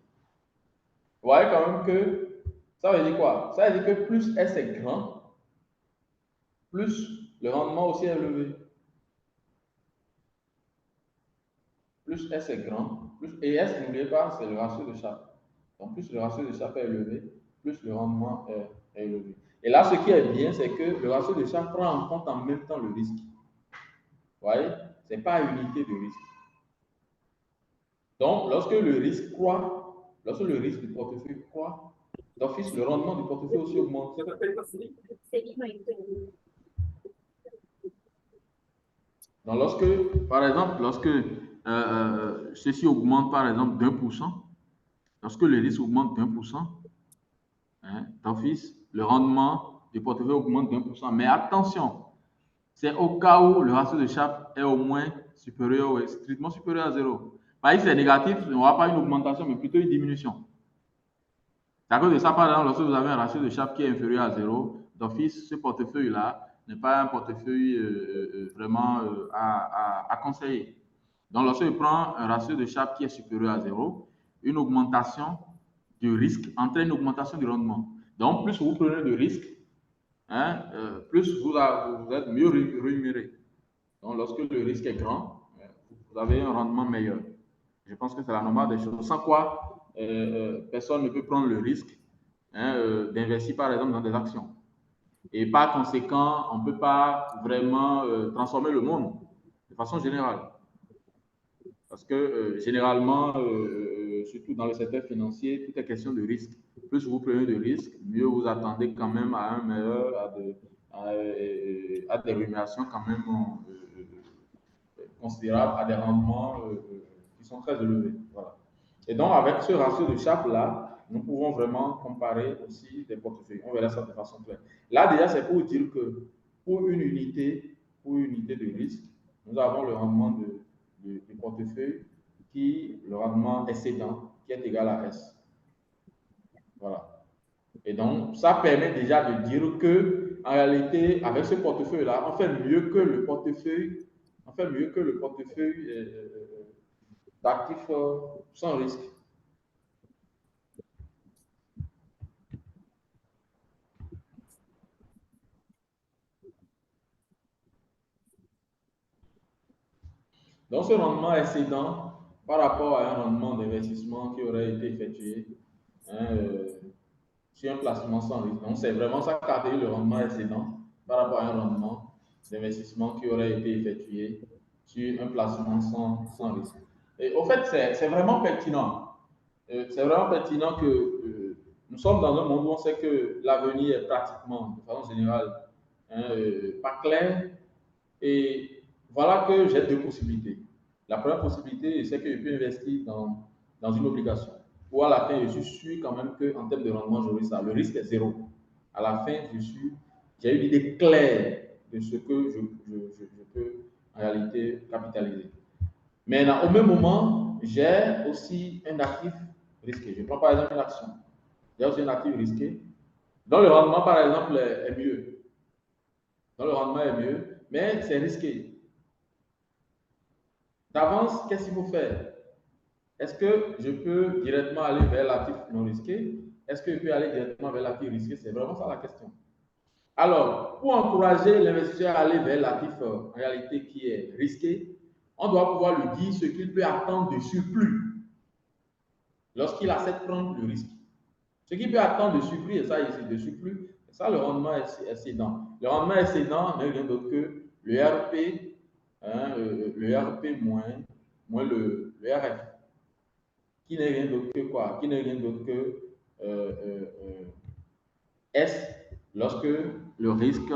[SPEAKER 1] Vous voyez quand même que ça veut dire quoi? Ça veut dire que plus S est grand, plus le rendement aussi est élevé. plus S est grand, et S, n'oubliez pas, c'est le ratio de Sharpe. Donc, plus le ratio de Sharpe est élevé, plus le rendement est élevé. Et là, ce qui est bien, c'est que le ratio de Sharpe prend en compte en même temps le risque. Vous voyez? Ce n'est pas unité de risque. Donc, lorsque le risque croît, lorsque le risque du portefeuille croît, d'office, le rendement du portefeuille aussi augmente. Donc, lorsque, par exemple, lorsque ceci augmente, par exemple, d'1%, lorsque le risque augmente d'1%, hein, d'office, le rendement du portefeuille augmente d'1%. Mais attention, c'est au cas où le ratio de Sharpe est au moins supérieur ou strictement supérieur à 0. Par exemple, c'est négatif, on n'aura pas une augmentation, mais plutôt une diminution. C'est à cause de ça, par exemple, lorsque vous avez un ratio de Sharpe qui est inférieur à 0, d'office, ce portefeuille-là n'est pas un portefeuille vraiment à conseiller. Donc, lorsque je prends un ratio de Sharpe qui est supérieur à 0, une augmentation du risque entraîne une augmentation du rendement. Donc, plus vous prenez de risques, hein, plus vous êtes mieux rémunéré. Donc, lorsque le risque est grand, vous avez un rendement meilleur. Je pense que c'est la normale des choses. Sans quoi, personne ne peut prendre le risque, hein, d'investir, par exemple, dans des actions. Et par conséquent, on ne peut pas vraiment transformer le monde de façon générale. Parce que généralement, surtout dans le secteur financier, tout est question de risque. Plus vous prenez de risques, mieux vous attendez quand même à un meilleur, à des rémunérations quand même considérables, à des rendements qui sont très élevés. Voilà. Et donc, avec ce ratio de Sharpe-là, nous pouvons vraiment comparer aussi des portefeuilles. On verra ça de façon claire. Là, déjà, c'est pour dire que pour une unité de risque, nous avons le rendement du portefeuille qui, le rendement excédent, qui est égal à S. Voilà. Et donc, ça permet déjà de dire que, en réalité, avec ce portefeuille-là, on fait mieux que le portefeuille, d'actifs sans risque. Donc, ce rendement excédent par rapport à un rendement d'investissement qui aurait été effectué, hein, sur un placement sans risque. Donc, c'est vraiment ça qui caractérise le rendement excédent par rapport à un rendement d'investissement qui aurait été effectué sur un placement sans risque. Et au fait, c'est vraiment pertinent. C'est vraiment pertinent que nous sommes dans un monde où on sait que l'avenir est pratiquement, de façon générale, hein, pas clair. Et voilà que j'ai deux possibilités. La première possibilité, c'est que je peux investir dans une obligation. Ou à la fin, je suis sûr quand même qu'en termes de rendement, j'aurai ça. Le risque est zéro. À la fin, j'ai une idée claire de ce que je peux en réalité capitaliser. Mais au même moment, j'ai aussi un actif risqué. Je prends par exemple une action. J'ai aussi un actif risqué, dont le rendement, par exemple, est mieux. Dont le rendement est mieux, mais c'est risqué. D'avance, qu'est-ce qu'il faut faire? Est-ce que je peux directement aller vers l'actif non risqué? Est-ce que je peux aller directement vers l'actif risqué? C'est vraiment ça la question. Alors, pour encourager l'investisseur à aller vers l'actif en réalité qui est risqué, on doit pouvoir lui dire ce qu'il peut attendre de surplus lorsqu'il accepte de prendre le risque. Ce qu'il peut attendre de surplus, et ça ici, de surplus, c'est ça le rendement excédent. Le rendement excédent n'est rien d'autre que le RP, hein, le RP moins le RF, qui n'est rien d'autre que quoi? Qui n'est rien d'autre que S lorsque le risque,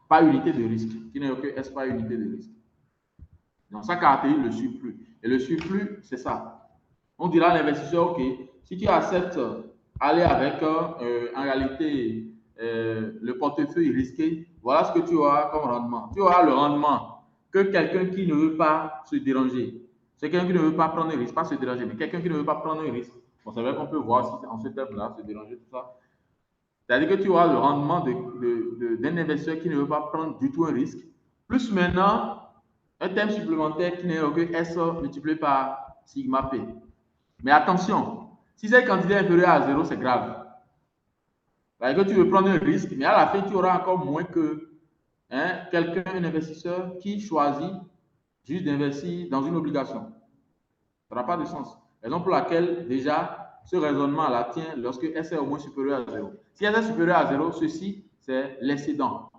[SPEAKER 1] pas unité de risque, qui n'est que S pas unité de risque. Donc ça caractérise le surplus. Et le surplus, c'est ça. On dira à l'investisseur, OK, si tu acceptes aller avec en réalité le portefeuille risqué, voilà ce que tu auras comme rendement. Tu auras le rendement que quelqu'un qui ne veut pas se déranger. C'est quelqu'un qui ne veut pas prendre un risque, pas se déranger, mais quelqu'un qui ne veut pas prendre un risque. Bon, c'est vrai qu'on peut voir si en ce terme-là, se déranger, tout ça. C'est-à-dire que tu auras le rendement d'un investisseur qui ne veut pas prendre du tout un risque, plus maintenant un terme supplémentaire qui n'est que S multiplié par sigma P. Mais attention, si cette quantité est inférieure à 0, c'est grave. C'est-à-dire que tu veux prendre un risque, mais à la fin, tu auras encore moins que quelqu'un, un investisseur qui choisit juste d'investir dans une obligation. Ça n'a pas de sens. Raison pour laquelle, déjà, ce raisonnement-là tient lorsque S est au moins supérieur à 0. Si S est supérieur à 0, ceci, c'est l'excédent.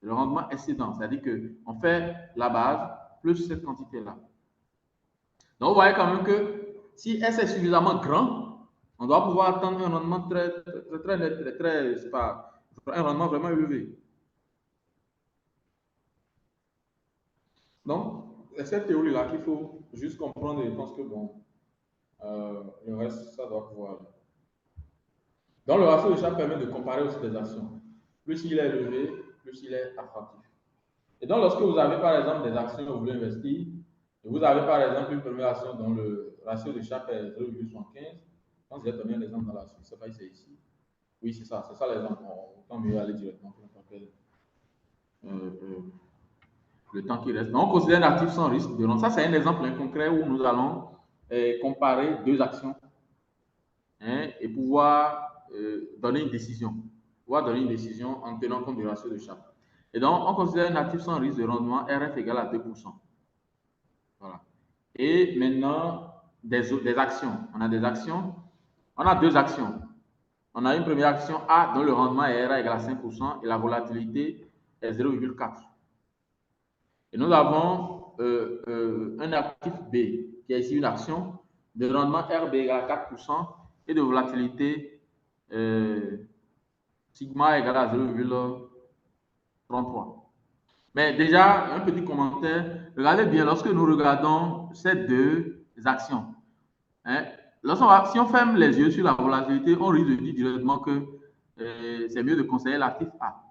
[SPEAKER 1] Le rendement excédent, c'est-à-dire qu'on fait la base plus cette quantité-là. Donc, vous voyez quand même que si S est suffisamment grand, on doit pouvoir attendre un rendement un rendement vraiment élevé. Donc, c'est cette théorie-là qu'il faut juste comprendre et je pense que bon, le reste, ça doit pouvoir. Donc, le ratio de Sharpe permet de comparer aussi des actions. Plus il est élevé, plus il est attractif. Et donc, lorsque vous avez par exemple des actions que vous voulez investir, et vous avez par exemple une première action dont le ratio de Sharpe est 0,75, je pense que j'ai donné un exemple dans la suite, c'est pas ici, c'est ici. Oui, c'est ça l'exemple. Autant mieux aller directement pour le temps qui reste. Donc, on considère un actif sans risque de rente. Ça, c'est un exemple concret où nous allons comparer deux actions et pouvoir donner une décision. Pouvoir donner une décision en tenant compte du ratio de Sharpe. Et donc, on considère un actif sans risque de rendement RF égal à 2%. Voilà. Et maintenant, des actions. On a des actions. On a deux actions. On a une première action A dont le rendement est RA égal à 5% et la volatilité est 0,4. Et nous avons un actif B qui est ici une action de rendement RB égal à 4% et de volatilité sigma égal à 0,33. Mais déjà, un petit commentaire. Regardez bien, lorsque nous regardons ces deux actions, hein, si on ferme les yeux sur la volatilité, on risque de dire directement que c'est mieux de conseiller l'actif A,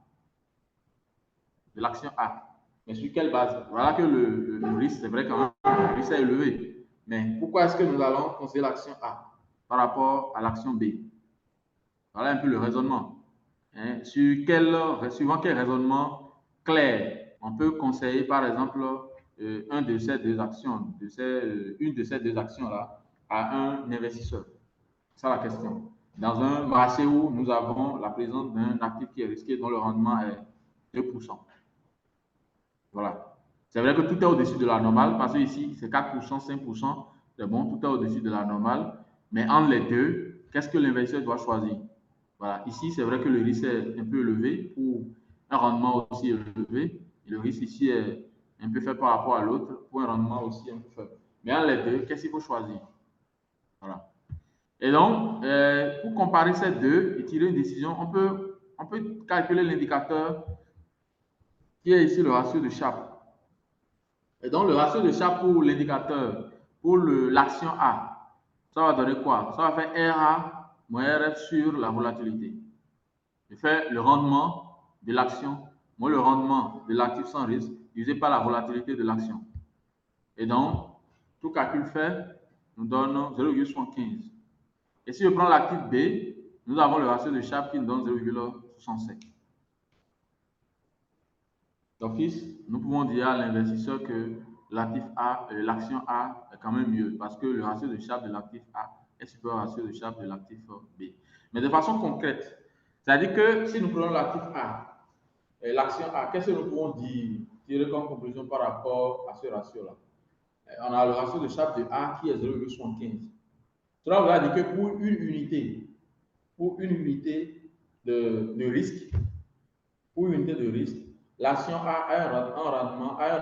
[SPEAKER 1] de l'action A. Mais sur quelle base? Voilà que le risque, c'est vrai quand même, le risque est élevé. Mais pourquoi est-ce que nous allons conseiller l'action A par rapport à l'action B? Voilà un peu le raisonnement. Hein, suivant quel raisonnement clair on peut conseiller, par exemple, une de ces deux actions, là à un investisseur. C'est ça la question. Dans un marché où nous avons la présence d'un actif qui est risqué, dont le rendement est 2%. Voilà. C'est vrai que tout est au-dessus de la normale, parce que ici, c'est 4%, 5%, c'est bon, tout est au-dessus de la normale. Mais entre les deux, qu'est-ce que l'investisseur doit choisir? Voilà. Ici, c'est vrai que le risque est un peu élevé pour un rendement aussi élevé. Et le risque ici est un peu fait par rapport à l'autre pour un rendement aussi un peu faible. Mais entre les deux, qu'est-ce qu'il faut choisir? Voilà. Et donc, pour comparer ces deux et tirer une décision, on peut calculer l'indicateur qui est ici le ratio de Sharpe. Et donc, le ratio de Sharpe pour l'indicateur, pour l'action A, ça va donner quoi? Ça va faire RA moins RF sur la volatilité. Je fais le rendement de l'action moins le rendement de l'actif sans risque divisé par la volatilité de l'action. Et donc, tout calcul fait nous donne 0,75. Et si je prends l'actif B, nous avons le ratio de Sharpe qui nous donne 0,67. D'office, nous pouvons dire à l'investisseur que l'actif A, l'action A est quand même mieux parce que le ratio de Sharpe de l'actif A est supérieur au ratio de Sharpe de l'actif B. Mais de façon concrète, c'est-à-dire que si nous prenons l'actif A et l'action A, qu'est-ce que nous pouvons tirer comme conclusion par rapport à ce ratio-là? On a le ratio de Sharpe de A qui est 0,75. Cela veut dire que pour une unité de risque, l'action A a un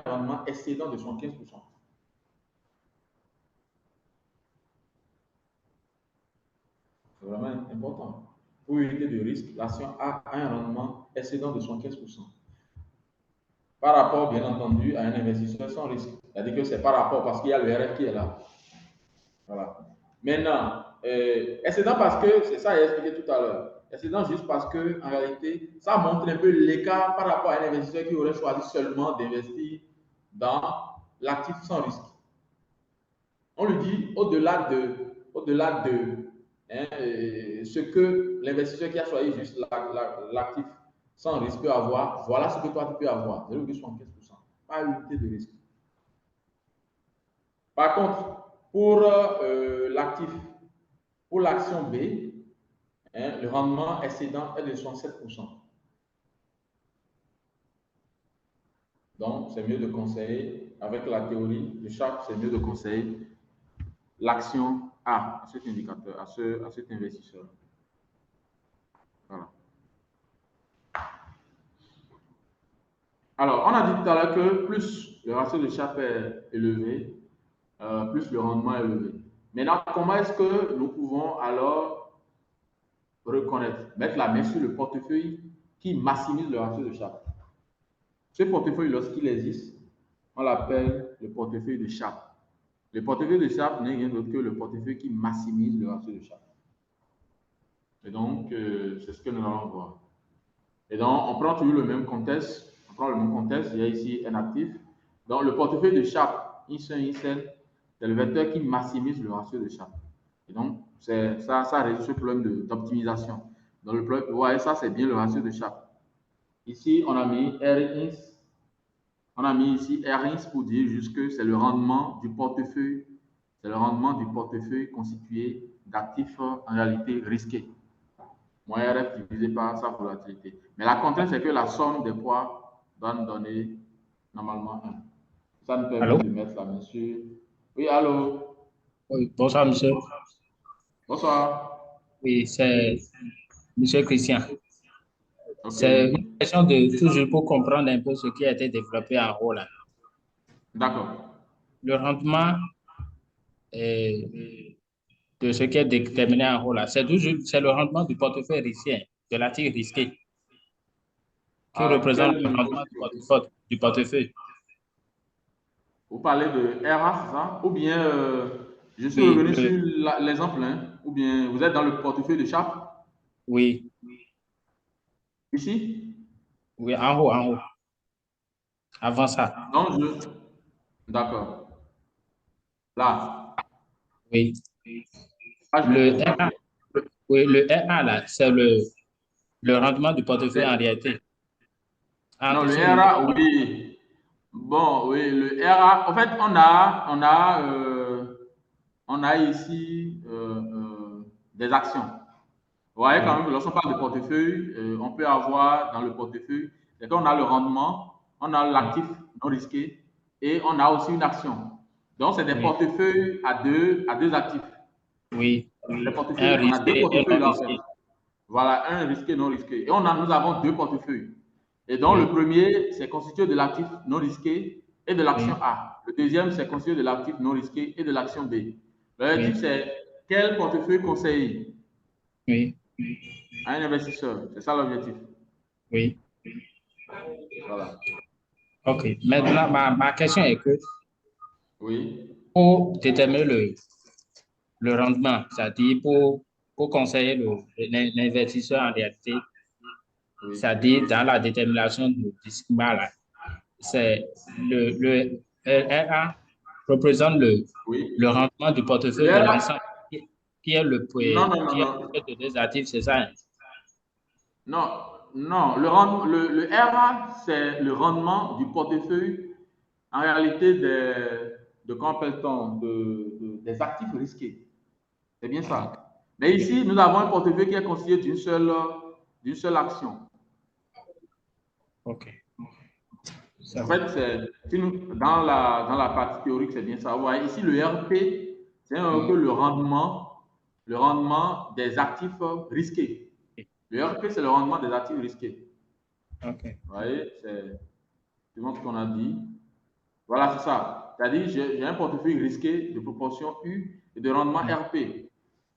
[SPEAKER 1] rendement excédent de 75%. C'est vraiment important. Pour une unité de risque, l'action A a un rendement excédent de 75%. Par rapport, bien entendu, à un investisseur sans risque. C'est-à-dire que c'est par rapport, parce qu'il y a le RF qui est là. Voilà. Maintenant, excédent parce que, c'est ça que j'ai expliqué tout à l'heure. Excédent juste parce que, en réalité, ça montre un peu l'écart par rapport à un investisseur qui aurait choisi seulement d'investir dans l'actif sans risque. On lui dit au-delà de ce que l'investisseur qui a choisi juste l'actif sans risque peut avoir, voilà ce que toi tu peux avoir, 0,75%, pas une unité de risque. Par contre, pour l'actif, pour l'action B, le rendement excédent est de 67%. Donc, c'est mieux de conseiller avec la théorie de Sharpe, c'est mieux de conseiller l'action A à cet indicateur, à cet investisseur. Voilà. Alors, on a dit tout à l'heure que plus le ratio de Sharpe est élevé, plus le rendement est élevé. Maintenant, comment est-ce que nous pouvons alors reconnaître, mettre la main sur le portefeuille qui maximise le ratio de Sharpe? Ce portefeuille, lorsqu'il existe, on l'appelle le portefeuille de Sharpe. Le portefeuille de Sharpe n'est rien d'autre que le portefeuille qui maximise le ratio de Sharpe. Et donc, c'est ce que nous allons voir. Et donc, on prend toujours le même contexte. On prend le même contexte. Il y a ici un actif. Donc, le portefeuille de Sharpe, IN1, IN7, c'est le vecteur qui maximise le ratio de Sharpe. Et donc, ça résout ce problème d'optimisation. Donc, le problème, vous voyez, ça, c'est bien le ratio de Sharpe. Ici, on a mis RINS. On a mis ici RINS pour dire juste que c'est le rendement du portefeuille. C'est le rendement du portefeuille constitué d'actifs en réalité risqués. Moins RF divisé par sa volatilité. Mais la contrainte, c'est que la somme des poids doit nous donner normalement 1. Ça nous permet de mettre la main sur. Oui, allô?
[SPEAKER 6] Oui, bonsoir, monsieur.
[SPEAKER 1] Bonsoir.
[SPEAKER 6] Oui, c'est monsieur Christian.
[SPEAKER 1] Okay.
[SPEAKER 6] C'est une question de toujours pour comprendre un peu ce qui a été développé en haut là.
[SPEAKER 1] D'accord.
[SPEAKER 6] Le rendement de ce qui est déterminé en haut là, c'est le rendement du portefeuille risqué, de l'actif risqué, qui représente le rendement du portefeuille.
[SPEAKER 1] Vous parlez de RA, c'est ça? Ou bien, je suis revenu sur l'exemple, hein? Ou bien vous êtes dans le portefeuille de Sharpe?
[SPEAKER 6] Oui.
[SPEAKER 1] Ici?
[SPEAKER 6] Oui, en haut. Avant ça.
[SPEAKER 1] Donc, d'accord. Là.
[SPEAKER 6] Oui.
[SPEAKER 1] Le RA,
[SPEAKER 6] oui, le RA, là, c'est le rendement du portefeuille en réalité.
[SPEAKER 1] Non, le RA, oui. Bon, oui, le RA, en fait, on a ici des actions. Vous voyez quand même, lorsqu'on parle de portefeuille, on peut avoir dans le portefeuille, c'est qu'on a le rendement, on a l'actif non risqué et on a aussi une action. Donc, c'est des portefeuilles à deux actifs.
[SPEAKER 6] Oui.
[SPEAKER 1] Les portefeuilles, on a deux portefeuilles là.
[SPEAKER 6] Risqué.
[SPEAKER 1] Voilà, un risqué, non risqué. Et nous avons deux portefeuilles. Et donc, le premier, c'est constitué de l'actif non risqué et de l'action A. Le deuxième, c'est constitué de l'actif non risqué et de l'action B. L'objectif, c'est quel portefeuille conseiller à un investisseur. C'est ça l'objectif.
[SPEAKER 6] Oui.
[SPEAKER 1] Voilà.
[SPEAKER 6] OK. Maintenant, ma question est que pour déterminer le rendement, c'est-à-dire pour conseiller l'investisseur en réalité, c'est-à-dire dans la détermination du sigma, là, c'est le RA représente le rendement du portefeuille de l'ensemble qui est de deux actifs, c'est ça?
[SPEAKER 1] Non, le RA, c'est le rendement du portefeuille en réalité des actifs risqués. C'est bien ça. Mais ici, nous avons un portefeuille qui est constitué d'une seule action.
[SPEAKER 6] OK.
[SPEAKER 1] En fait, dans la partie théorique, c'est bien ça. Vous voyez, ici, le RP, c'est que le rendement des actifs risqués. Le RP, c'est le rendement des actifs risqués.
[SPEAKER 6] OK.
[SPEAKER 1] Vous voyez, c'est ce qu'on a dit. Voilà, c'est ça. C'est-à-dire, j'ai un portefeuille risqué de proportion U et de rendement RP.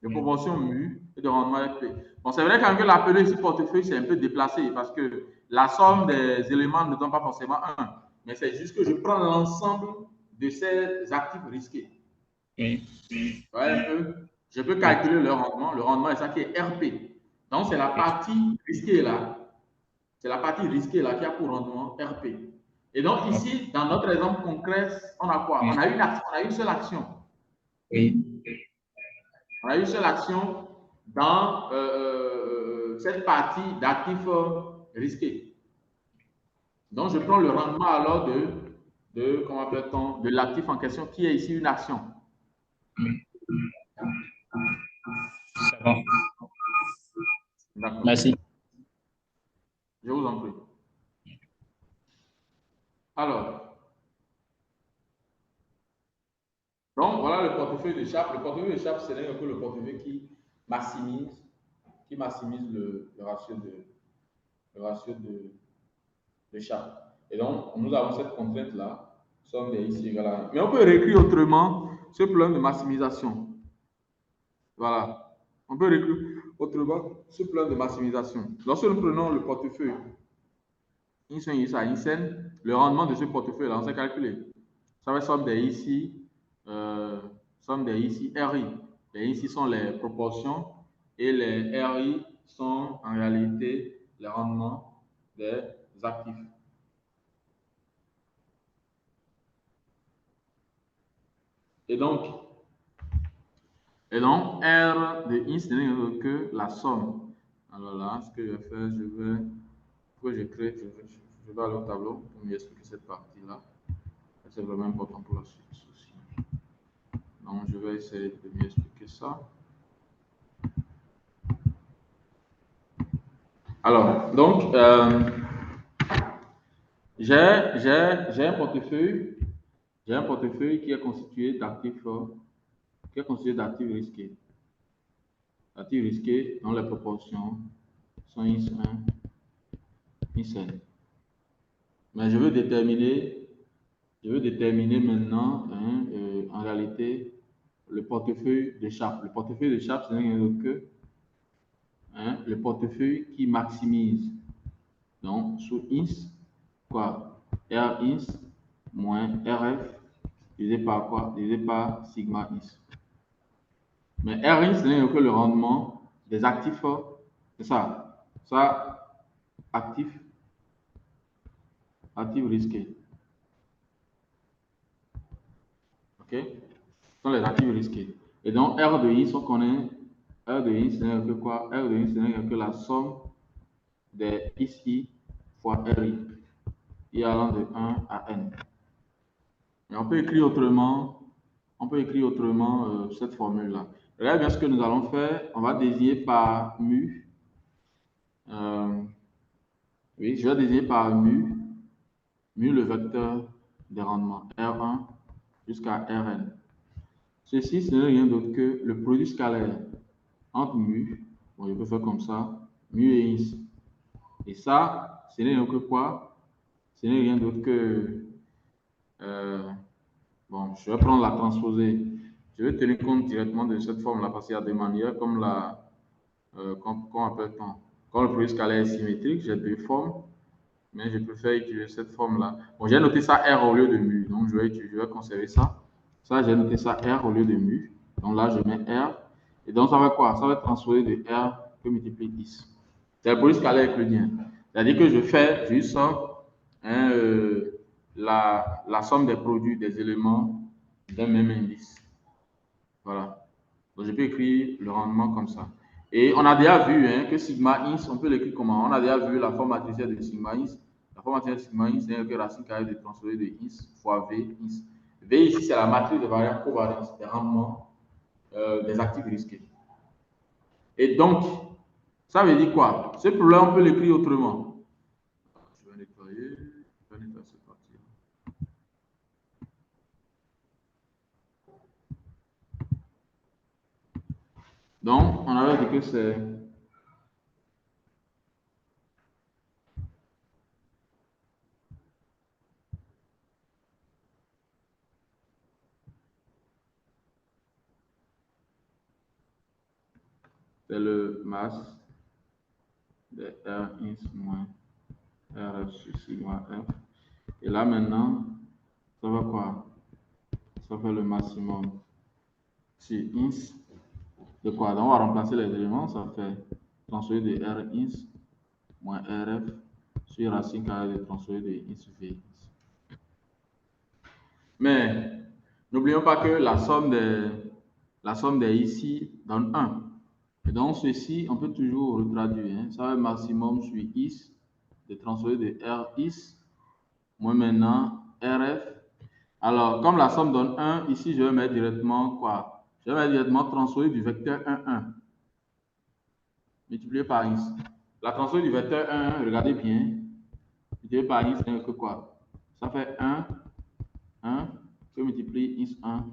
[SPEAKER 1] De proportion mu et de rendement RP. Bon, c'est vrai quand même que l'appeler ici portefeuille, c'est un peu déplacé parce que la somme des éléments ne donne pas forcément 1. Mais c'est juste que je prends l'ensemble de ces actifs risqués. Vous voyez un peu? Je peux calculer le rendement. Le rendement est ça qui est RP. Donc, c'est la partie risquée là. C'est la partie risquée là qui a pour rendement RP. Et donc, ici, dans notre exemple concret, on a quoi? On a une seule action. On a une seule action dans cette partie d'actifs risqués. Donc, je prends le rendement alors comment appelle-t-on, de l'actif en question qui est ici une action.
[SPEAKER 6] C'est bon. Merci.
[SPEAKER 1] Je vous en prie. Alors, Donc, voilà le portefeuille de Sharpe. Le portefeuille de Sharpe, c'est un peu le portefeuille qui maximise le ratio de Sharpe. Et donc, nous avons cette contrainte-là, somme des ici égale à 1. Mais on peut réécrire autrement ce problème de maximisation. Voilà. On peut réécrire autrement ce problème de maximisation. Lorsque nous prenons le portefeuille INSEN, le rendement de ce portefeuille-là, on sait calculer. Ça va être somme des ici, RI. Les ici sont les proportions et les RI sont en réalité les rendements des actifs. Et donc R de I, ce n'est que la somme. Alors là, ce que je vais faire, je vais aller au tableau pour mieux expliquer cette partie-là. C'est vraiment important pour la suite aussi. Donc, je vais essayer de mieux expliquer ça. Alors, donc, j'ai un portefeuille qui est constitué d'actifs risqués. Actifs risqués dont les proportions sont IS1, ISN. Mais je veux déterminer maintenant, en réalité, le portefeuille de Sharpe. Le portefeuille de Sharpe, ce n'est rien d'autre que le portefeuille qui maximise. Donc, sous INS, quoi? R INS moins RF divisé par quoi? Divisé par sigma INS. Mais R INS, ce n'est rien que le rendement des actifs. C'est ça. Ça, actifs risqués. OK? Ce sont les actifs risqués. Et donc, R de INS, on connaît. R de INS, ce n'est que quoi? R de INS, ce n'est que la somme des ICI fois RI. I allant de 1 à N. Et on peut écrire autrement cette formule-là. Regardez bien ce que nous allons faire. On va désigner par mu. Oui, je vais désigner par mu le vecteur des rendements, R1 jusqu'à Rn. Ceci, ce n'est rien d'autre que le produit scalaire entre mu, bon, je peux faire comme ça, mu et ins. Et ça, ce n'est rien que quoi? Ce n'est rien d'autre que, bon, je vais prendre la transposée. Je vais tenir compte directement de cette forme-là parce qu'il y a des manières comme la, comment appelle-t-on? Quand le produit scalaire est symétrique, j'ai deux formes, mais je préfère utiliser cette forme-là. Bon, j'ai noté ça R au lieu de mu, donc je vais conserver ça. Ça, j'ai noté ça R au lieu de mu. Donc là, je mets R. Et donc, ça va quoi? Ça va être transposé de R que multiplie 10. C'est le produit scalaire euclidien. C'est-à-dire que je sors la somme des produits des éléments d'un même indice. Voilà. Donc, je peux écrire le rendement comme ça. Et on a déjà vu que sigma ins, on peut l'écrire comment? On a déjà vu la forme matricielle de sigma ins. La forme matricielle de sigma ins, c'est que racine carrée de transposée de ins fois V ins. V ici, c'est la matrice de variable covariance des rendements des actifs risqués. Et donc, ça veut dire quoi? Ce problème, on peut l'écrire autrement. Je vais nettoyer cette partie. Donc, on avait dit que c'est le masse de R ins moins RF sur sigma F. Et là, maintenant, ça va quoi? Ça fait le maximum sur ins de quoi? Donc, on va remplacer les éléments. Ça fait transfert de R ins moins RF sur racine carrée de transfert de ins V. Mais n'oublions pas que la somme des ici donne 1. Et donc, ceci, on peut toujours retraduire. Ça va être maximum sur is de transfert de R is moins maintenant RF. Alors, comme la somme donne 1, ici, je vais mettre directement quoi? Je vais mettre directement transfert du vecteur 1, 1. Multiplié par is. La transfert du vecteur 1, 1, regardez bien. Multiplié par is, c'est que quoi? Ça fait 1, 1, que multiplie is 1.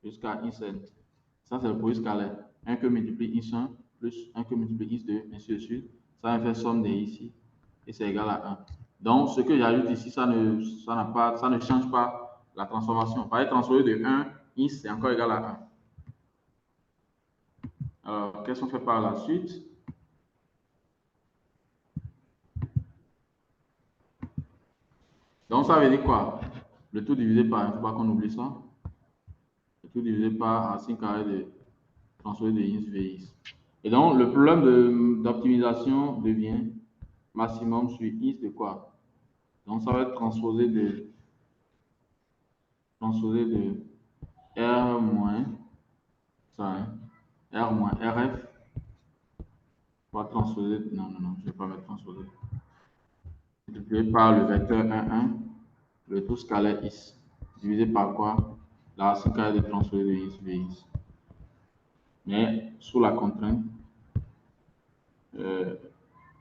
[SPEAKER 1] jusqu'à IS-N. Ça, c'est le produit scalaire. 1 que multiplie IS1 plus 1 que multiplie IS2, ainsi de suite. Ça va faire somme des ici. Et c'est égal à 1. Donc, ce que j'ajoute ici, ça ne change pas la transformation. Par exemple, transformer de 1, IS, c'est encore égal à 1. Alors, qu'est-ce qu'on fait par la suite? Donc, ça veut dire quoi? Le tout divisé par 1, il ne faut pas qu'on oublie ça. Le tout divisé par racine carrée de transformer de IS VIS. Et donc, le problème d'optimisation devient maximum sur IS de quoi? Donc, ça va être transposé de R moins, ça, hein, R moins RF. On va transposer, non, je ne vais pas mettre transposé. Multiplié par le vecteur 1, 1, le tout scalaire IS. Divisé par quoi? La racine carrée de transposé de IS VIS. Mais sous la contrainte,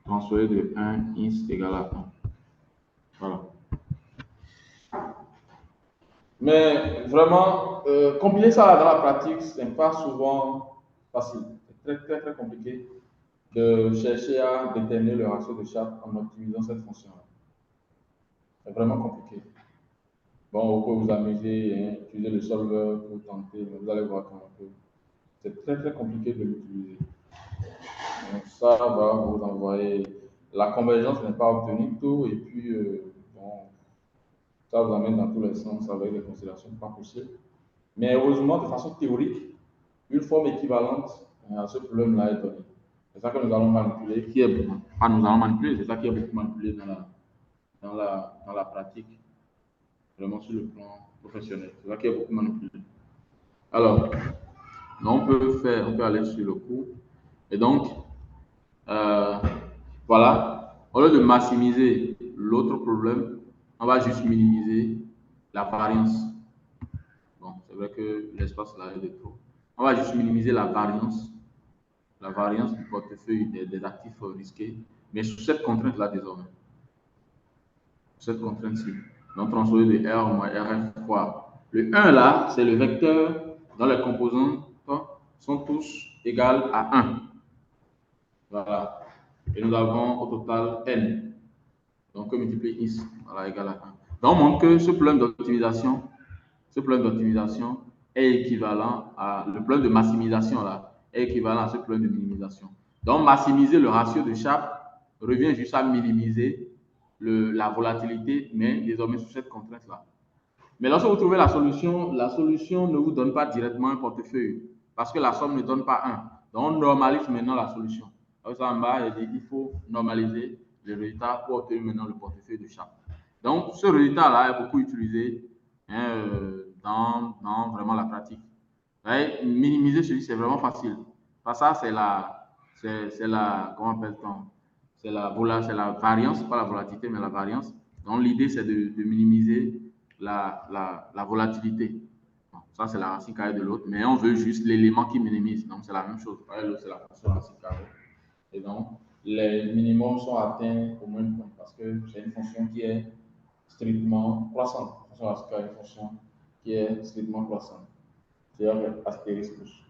[SPEAKER 1] transposé de 1 IS égale à 1. Voilà. Mais vraiment, compiler ça dans la pratique, ce n'est pas souvent facile. C'est très compliqué de chercher à déterminer le ratio de Sharpe en optimisant cette fonction-là. C'est vraiment compliqué. Bon, vous pouvez vous amuser, hein, utiliser le solver pour tenter, mais vous allez voir quand même. C'est très compliqué de l'utiliser. Donc ça va vous envoyer. La convergence n'est pas obtenue tout, et puis bon, ça vous amène dans tous les sens avec des considérations pas possibles. Mais heureusement, de façon théorique, une forme équivalente à ce problème-là est donnée. C'est ça que nous allons manipuler, qui est nous allons manipuler, c'est ça qui est beaucoup manipulé dans la pratique, vraiment sur le plan professionnel. C'est ça qui est beaucoup manipulé. Alors, on peut aller sur le cours. Et donc, voilà, au lieu de maximiser l'autre problème, on va juste minimiser la variance. Bon, c'est vrai que l'espace là est de trop. On va juste minimiser la variance du portefeuille des actifs risqués, mais sous cette contrainte-là désormais. Cette contrainte-ci. Donc, transformer de R moins RF fois. Le 1 là, c'est le vecteur dont les composants sont tous égales à 1. Voilà. Et nous avons au total N. Donc, on multiplie IS, voilà, égal à 1. Donc, on montre que ce problème d'optimisation est équivalent à le problème de maximisation là, est équivalent à ce problème de minimisation. Donc, maximiser le ratio de Sharpe revient juste à minimiser la volatilité, mais désormais sous cette contrainte-là. Mais lorsque vous trouvez la solution ne vous donne pas directement un portefeuille, parce que la somme ne donne pas 1. Donc, on normalise maintenant la solution. Donc, ça en bas, il faut normaliser le résultat pour obtenir maintenant le portefeuille de Sharpe. Donc, ce résultat-là est beaucoup utilisé dans vraiment la pratique. Minimiser celui-ci, c'est vraiment facile. Parce que ça, c'est la, comment appelle-t-on? C'est la variance, pas la volatilité, mais la variance. Donc, l'idée, c'est de minimiser la volatilité. Bon, ça, c'est la racine carrée de l'autre, mais on veut juste l'élément qui minimise. Donc, c'est la même chose. L'autre, c'est la fonction racine carrée. Et donc, les minimums sont atteints au même point parce que c'est une fonction qui est strictement croissante. La fonction racine carrée est une fonction qui est strictement croissante. C'est-à-dire astérisque plus.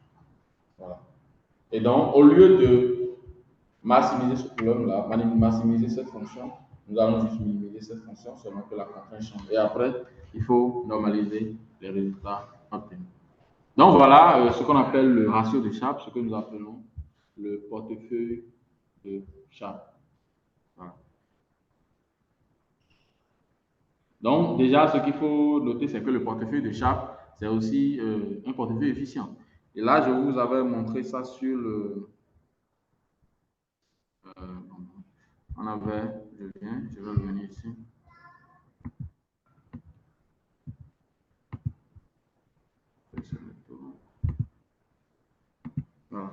[SPEAKER 1] Voilà. Et donc, au lieu de maximiser ce problème-là, maximiser cette fonction, nous allons juste minimiser cette fonction selon que la contrainte change. Et après, il faut normaliser les résultats obtenus. Donc voilà ce qu'on appelle le ratio de Sharpe, ce que nous appelons le portefeuille de Sharpe. Voilà. Donc déjà, ce qu'il faut noter, c'est que le portefeuille de Sharpe, c'est aussi un portefeuille efficient. Et là, je vous avais montré ça sur le... on avait, je vais revenir ici. Voilà.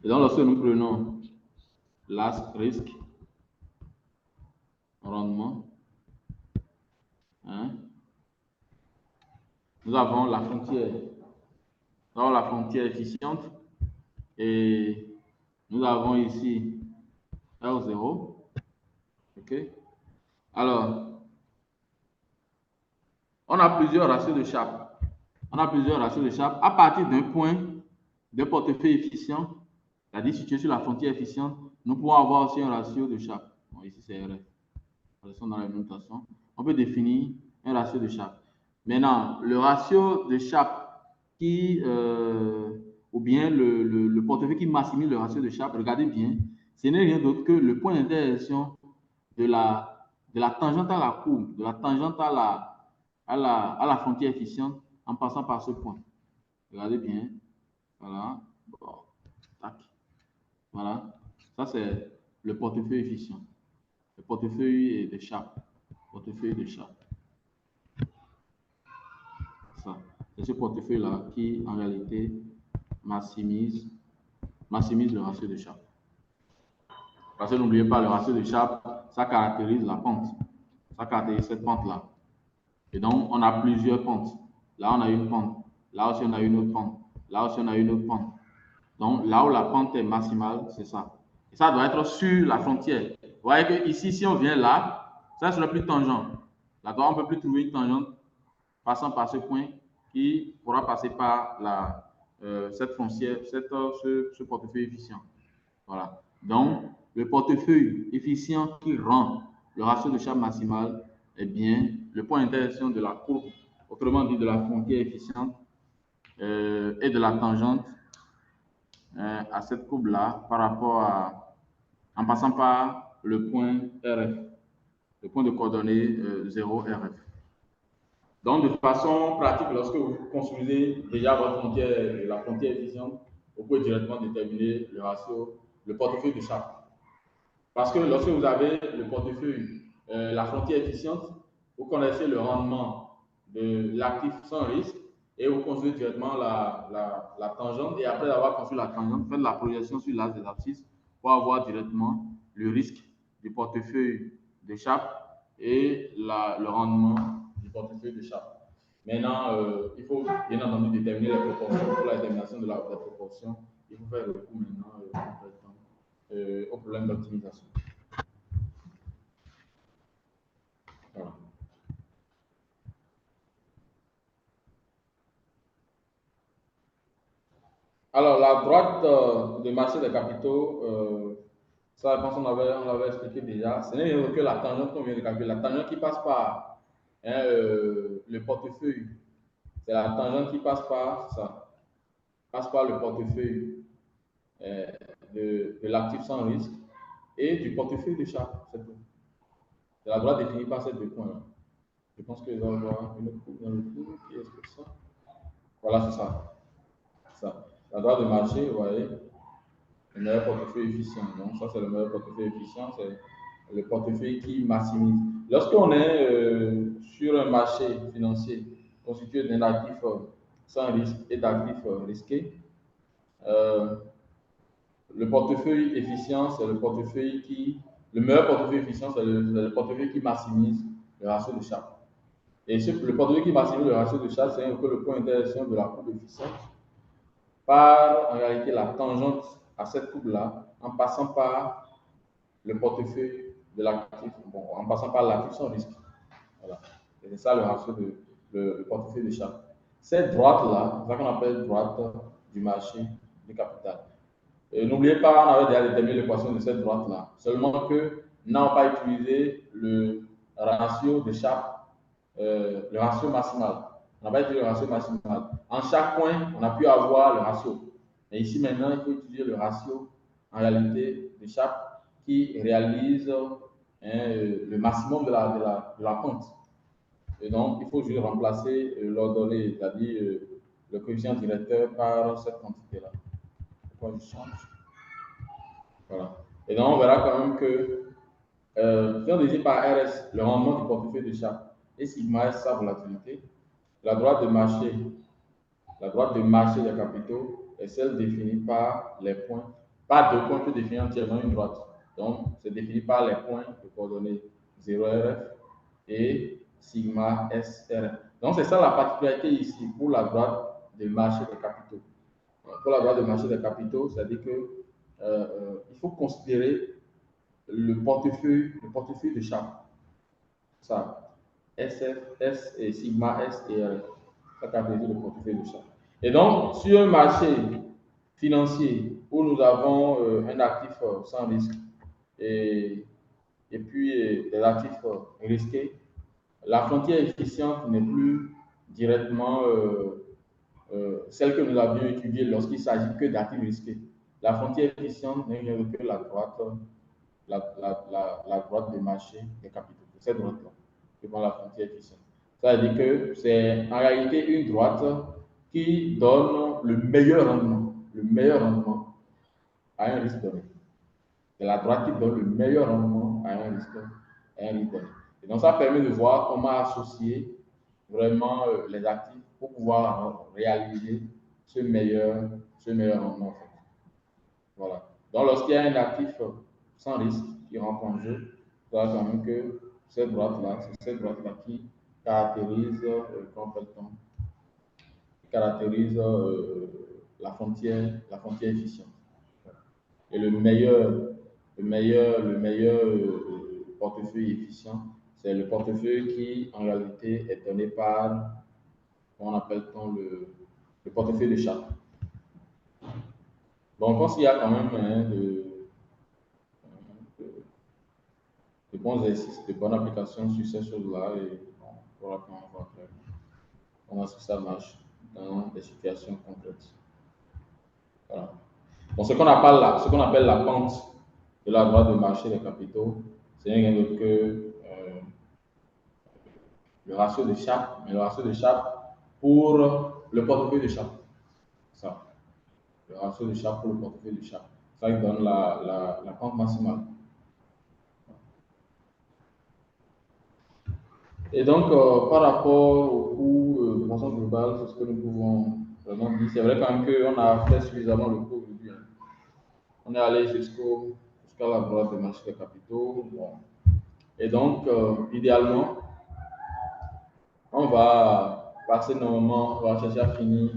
[SPEAKER 1] Et donc, lorsque nous prenons l'astre risque, rendement, hein, nous avons la frontière. Nous avons la frontière efficiente et nous avons ici R0. OK? Alors, on a plusieurs ratios de Sharpe. On a plusieurs ratios de Sharpe. À partir d'un point de portefeuille efficient, c'est-à-dire situé sur la frontière efficiente, nous pouvons avoir aussi un ratio de Sharpe. Bon, ici, c'est RF. Dans la notation. On peut définir un ratio de Sharpe. Maintenant, le ratio de Sharpe ou bien le portefeuille qui maximise le ratio de Sharpe, regardez bien, ce n'est rien d'autre que le point d'intersection de la tangente à la courbe, de la tangente à la frontière efficiente en passant par ce point. Regardez bien. Voilà. Bon. Tac. Voilà. Ça, c'est le portefeuille efficient. Le portefeuille de Sharpe. Portefeuille de Sharpe. Ça. C'est ce portefeuille-là qui, en réalité, maximise le ratio de Sharpe. Parce que n'oubliez pas, le ratio de Sharpe, ça caractérise la pente. Ça caractérise cette pente-là. Et donc, on a plusieurs pentes. Là, on a une pente. Là aussi, on a une autre pente. Là aussi, on a une autre pente. Donc, là où la pente est maximale, c'est ça. Et ça doit être sur la frontière. Vous voyez que ici, si on vient là, ça ne sera plus tangent. Là-bas, on ne peut plus trouver une tangente passant par ce point qui pourra passer par cette frontière, ce portefeuille efficient. Voilà. Donc, le portefeuille efficient qui rend le ratio de Sharpe maximal est bien le point d'intersection de la courbe, autrement dit de la frontière efficiente et de la tangente à cette courbe-là par rapport en passant par le point RF, le point de coordonnées 0 RF. Donc, de façon pratique, lorsque vous construisez déjà votre frontière, la frontière efficiente, vous pouvez directement déterminer le ratio, le portefeuille de Sharpe. Parce que lorsque vous avez le portefeuille, la frontière efficiente, vous connaissez le rendement de l'actif sans risque et vous construisez directement la tangente. Et après avoir construit la tangente, faites la projection sur l'axe des abscisses pour avoir directement le risque du portefeuille de Sharpe et le rendement du portefeuille de Sharpe. Maintenant, il faut bien entendu déterminer les proportions. Pour la détermination de la proportion, il faut faire recours maintenant au problème d'optimisation. Voilà. Alors, la droite de marché des capitaux, ça, je pense qu'on l'avait expliqué déjà. Ce n'est rien que la tangente qu'on vient de calculer. La tangente qui passe par le portefeuille. C'est la tangente qui passe par ça. Passe par le portefeuille de l'actif sans risque et du portefeuille de Sharpe. C'est tout. C'est la droite définie par ces deux points-là. Je pense que va avoir une autre coupe dans le cours qui explique ça. Voilà, c'est ça. Ça. La droite de marché, vous voyez, le meilleur portefeuille efficient. Donc, ça, c'est le meilleur portefeuille efficient, c'est le portefeuille qui maximise. Lorsqu'on est sur un marché financier constitué d'un actif sans risque et d'actifs risqués, le portefeuille efficient, c'est le portefeuille qui. Le meilleur portefeuille efficient, c'est le portefeuille qui maximise le ratio de Sharpe. Et le portefeuille qui maximise le ratio de Sharpe, c'est un peu le point d'intersection de la courbe efficiente par en réalité la tangente à cette courbe-là en passant par le portefeuille de l'actif, bon, en passant par l'actif sans risque. Voilà. C'est ça le ratio le portefeuille de Sharpe. Cette droite-là, c'est ça qu'on appelle droite du marché du capital. N'oubliez pas, on avait déjà déterminé l'équation de cette droite-là. Seulement que nous n'avons pas utilisé le ratio de Sharpe, le ratio maximal. On n'a pas utilisé le ratio maximal. En chaque point, on a pu avoir le ratio. Mais ici, maintenant, il faut utiliser le ratio, en réalité, de Sharpe qui réalise le maximum de la pente. Et donc, il faut juste remplacer l'ordonnée, c'est-à-dire le coefficient directeur par cette quantité-là. Pourquoi je change? Voilà. Et donc, on verra quand même que si on désigne par RS le rendement du portefeuille de Sharpe et sigma S sa volatilité, la droite de marché des capitaux est celle définie par les points. Pas deux points peut définir entièrement une droite. Donc, c'est défini par les points de coordonnées 0 RF et sigma SRF. Donc, c'est ça la particularité ici pour la droite des marchés des capitaux. Pour la droite des marchés des capitaux, c'est-à-dire que il faut considérer le portefeuille de Sharpe. Ça, SF, S et sigma S et RF. Ça caractérise le portefeuille de chaque. Et donc, sur un marché financier où nous avons un actif sans risque et puis des actifs risqués, la frontière efficiente n'est plus directement celle que nous avions étudiée lorsqu'il s'agit que d'actifs risqués. La frontière efficiente n'est rien que la droite du marché des capitaux. Cette droite-là, qui prend la frontière efficiente. Ça veut dire que c'est en réalité une droite qui donne le meilleur rendement à un risque donné. C'est la droite qui donne le meilleur rendement à un risque donné. Et donc, ça permet de voir comment associer vraiment les actifs pour pouvoir réaliser ce meilleur rendement. En fait. Voilà. Donc, lorsqu'il y a un actif sans risque qui rentre en jeu, il faudra quand même que cette droite-là, c'est cette droite-là qui caractérise, la frontière efficiente. Et le meilleur portefeuille efficient, c'est le portefeuille qui, en réalité, est donné par, comment appelle-t-on, le portefeuille de chaque. Donc, je pense qu'il y a quand même de bons exercices, de bonnes applications sur ces choses-là et on pourra voir comment ça marche dans des situations concrètes. Voilà. Bon, ce qu'on appelle la pente de la droite de marché des capitaux, c'est rien d'autre que le ratio de chaque, mais le ratio de chaque pour le portefeuille de chaque. Ça. Le ratio de chaque pour le portefeuille de chaque. Ça qui donne la pente maximale. Et donc, par rapport au coût de façon globale, c'est ce que nous pouvons vraiment dire. C'est vrai quand même qu'on a fait suffisamment le coût aujourd'hui. Hein. On est allé jusqu'à la droite de marché des capitaux. Bon. Et donc, idéalement, on va passer normalement, on va chercher à finir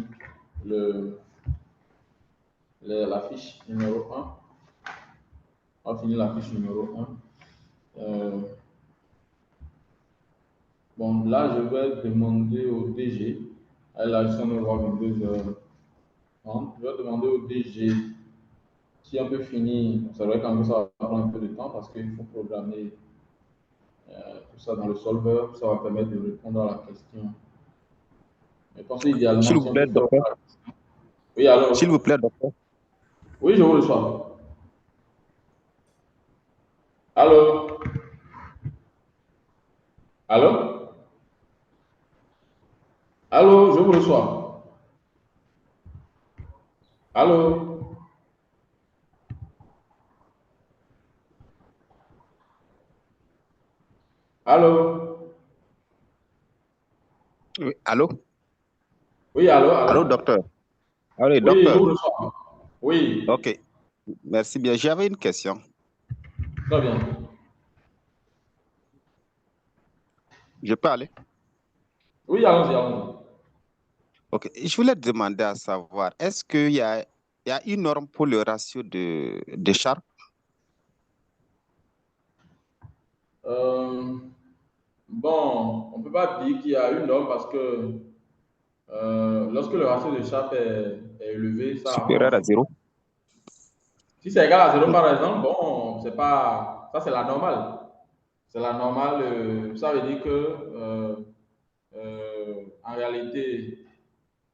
[SPEAKER 1] la fiche numéro 1. On va finir la fiche numéro 1. Bon, là, je vais demander au DG, là, je suis en train de voir 22h30. Je vais demander au DG si on peut finir. C'est vrai qu'en plus, ça va prendre un peu de temps parce qu'il faut programmer tout ça dans le solver. Ça va permettre de répondre à la question. Mais pensez idéalement,
[SPEAKER 7] s'il vous plaît, docteur.
[SPEAKER 1] Oui, alors.
[SPEAKER 7] S'il vous plaît, docteur.
[SPEAKER 1] Oui, je vous reçois. Allô? Allô? Allô, je vous reçois. Allô? Allô?
[SPEAKER 7] Oui, allô?
[SPEAKER 1] Oui, allô?
[SPEAKER 7] Allô, docteur. Allô,
[SPEAKER 1] oui,
[SPEAKER 7] docteur.
[SPEAKER 1] je vous reçois. Oui.
[SPEAKER 7] Ok. Merci bien. J'avais une question.
[SPEAKER 1] Très bien.
[SPEAKER 7] Je peux aller?
[SPEAKER 1] Oui, allons-y.
[SPEAKER 7] Ok. Je voulais te demander à savoir, est-ce qu'il y a une norme pour le ratio de Sharpe?
[SPEAKER 1] Bon, on ne peut pas dire qu'il y a une norme parce que lorsque le ratio de Sharpe est élevé, ça
[SPEAKER 7] Supérieur à 0?
[SPEAKER 1] Si c'est égal à 0 par exemple, bon, c'est pas. Ça, c'est la normale. C'est la normale. Ça veut dire que, en réalité,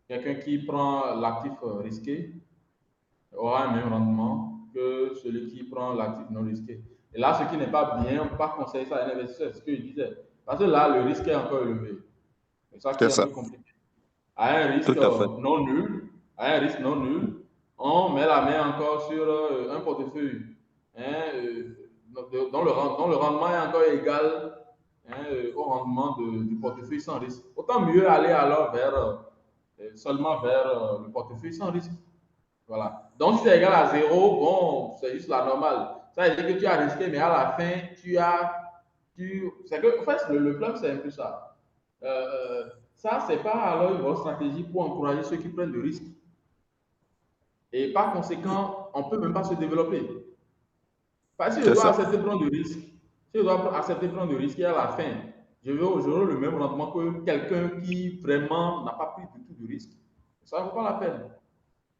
[SPEAKER 1] quelqu'un qui prend l'actif risqué aura un même rendement que celui qui prend l'actif non risqué. Et là, ce qui n'est pas bien, on ne peut pas conseiller ça à un investisseur, c'est ce que je disais. Parce que là, le risque est encore élevé. C'est ça qui est un peu compliqué. À un risque non nul, on met la main encore sur un portefeuille dont le rendement est encore égal au rendement du portefeuille sans risque. Autant mieux aller alors seulement vers le portefeuille sans risque. Voilà. Donc, si c'est égal à 0, bon, c'est juste la normale. Ça veut dire que tu as risqué, mais à la fin, c'est que, en fait, le plan, c'est un peu ça. Ça, c'est pas alors une bonne stratégie pour encourager ceux qui prennent du risque. Et par conséquent, on ne peut même pas se développer. Parce que si je dois accepter de prendre du risque, et à la fin, j'aurai le même rendement que quelqu'un qui vraiment n'a pas pris du tout de risque. Ça ne vaut pas la peine.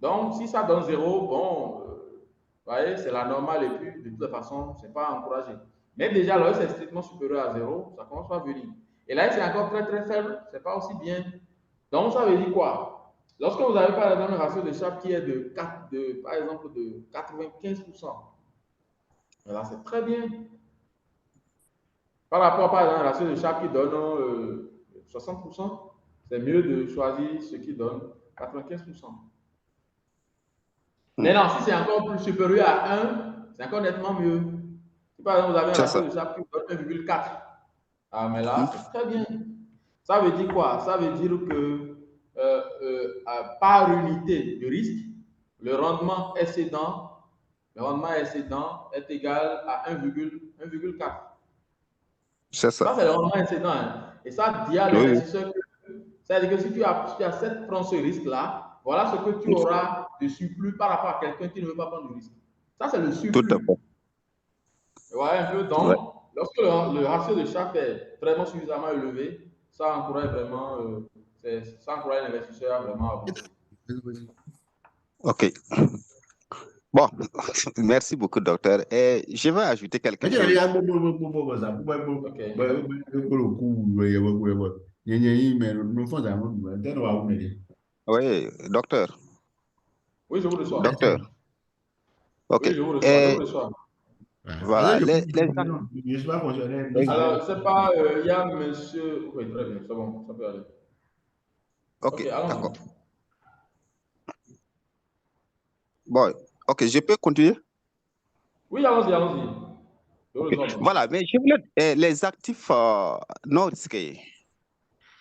[SPEAKER 1] Donc, si ça donne 0, bon, vous voyez, c'est la normale et puis de toute façon, ce n'est pas encouragé. Mais déjà, lorsque c'est strictement supérieur à 0, ça commence à venir. Et là, c'est encore très très faible, ce n'est pas aussi bien. Donc, ça veut dire quoi? Lorsque vous avez par exemple un ratio de Sharpe qui est par exemple de 95%, là, c'est très bien. Par rapport par exemple, à un ratio de Sharpe qui donne 60%, c'est mieux de choisir ce qui donne 95%. Maintenant, si c'est encore plus supérieur à 1, c'est encore nettement mieux. Si par exemple, vous avez un ratio de Sharpe qui donne 1,4, ah, mais là, c'est très bien. Ça veut dire quoi? Ça veut dire que par unité de risque, le rendement excédent est égal à 1,4.
[SPEAKER 7] C'est ça.
[SPEAKER 1] Ça, c'est le rendement excédent. Hein. Et ça dit à l'investisseur que, c'est-à-dire que si tu acceptes prendre ce risque-là, voilà ce que tu auras de surplus par rapport à quelqu'un qui ne veut pas prendre du risque. Ça, c'est le surplus.
[SPEAKER 7] Tout à fait.
[SPEAKER 1] Voilà un peu. Donc, lorsque le ratio de Sharpe est vraiment suffisamment élevé, ça encourage vraiment, ça encourage l'investisseur à vraiment avancer.
[SPEAKER 7] OK. Bon, merci beaucoup, docteur. Et je vais ajouter quelque chose. Oui, docteur.
[SPEAKER 1] Oui, je vous reçois.
[SPEAKER 7] Docteur. OK.
[SPEAKER 1] Oui, je vous reçois. Je vous reçois.
[SPEAKER 7] Voilà.
[SPEAKER 1] Alors, c'est pas, il y a monsieur. Oui, très bien, c'est bon, ça peut aller.
[SPEAKER 7] OK,
[SPEAKER 1] allons-y.
[SPEAKER 7] d'accord. Bon, OK, je peux continuer?
[SPEAKER 1] Oui, allons-y, allons-y.
[SPEAKER 7] Okay. Voilà, mais je voulais les actifs non risqués.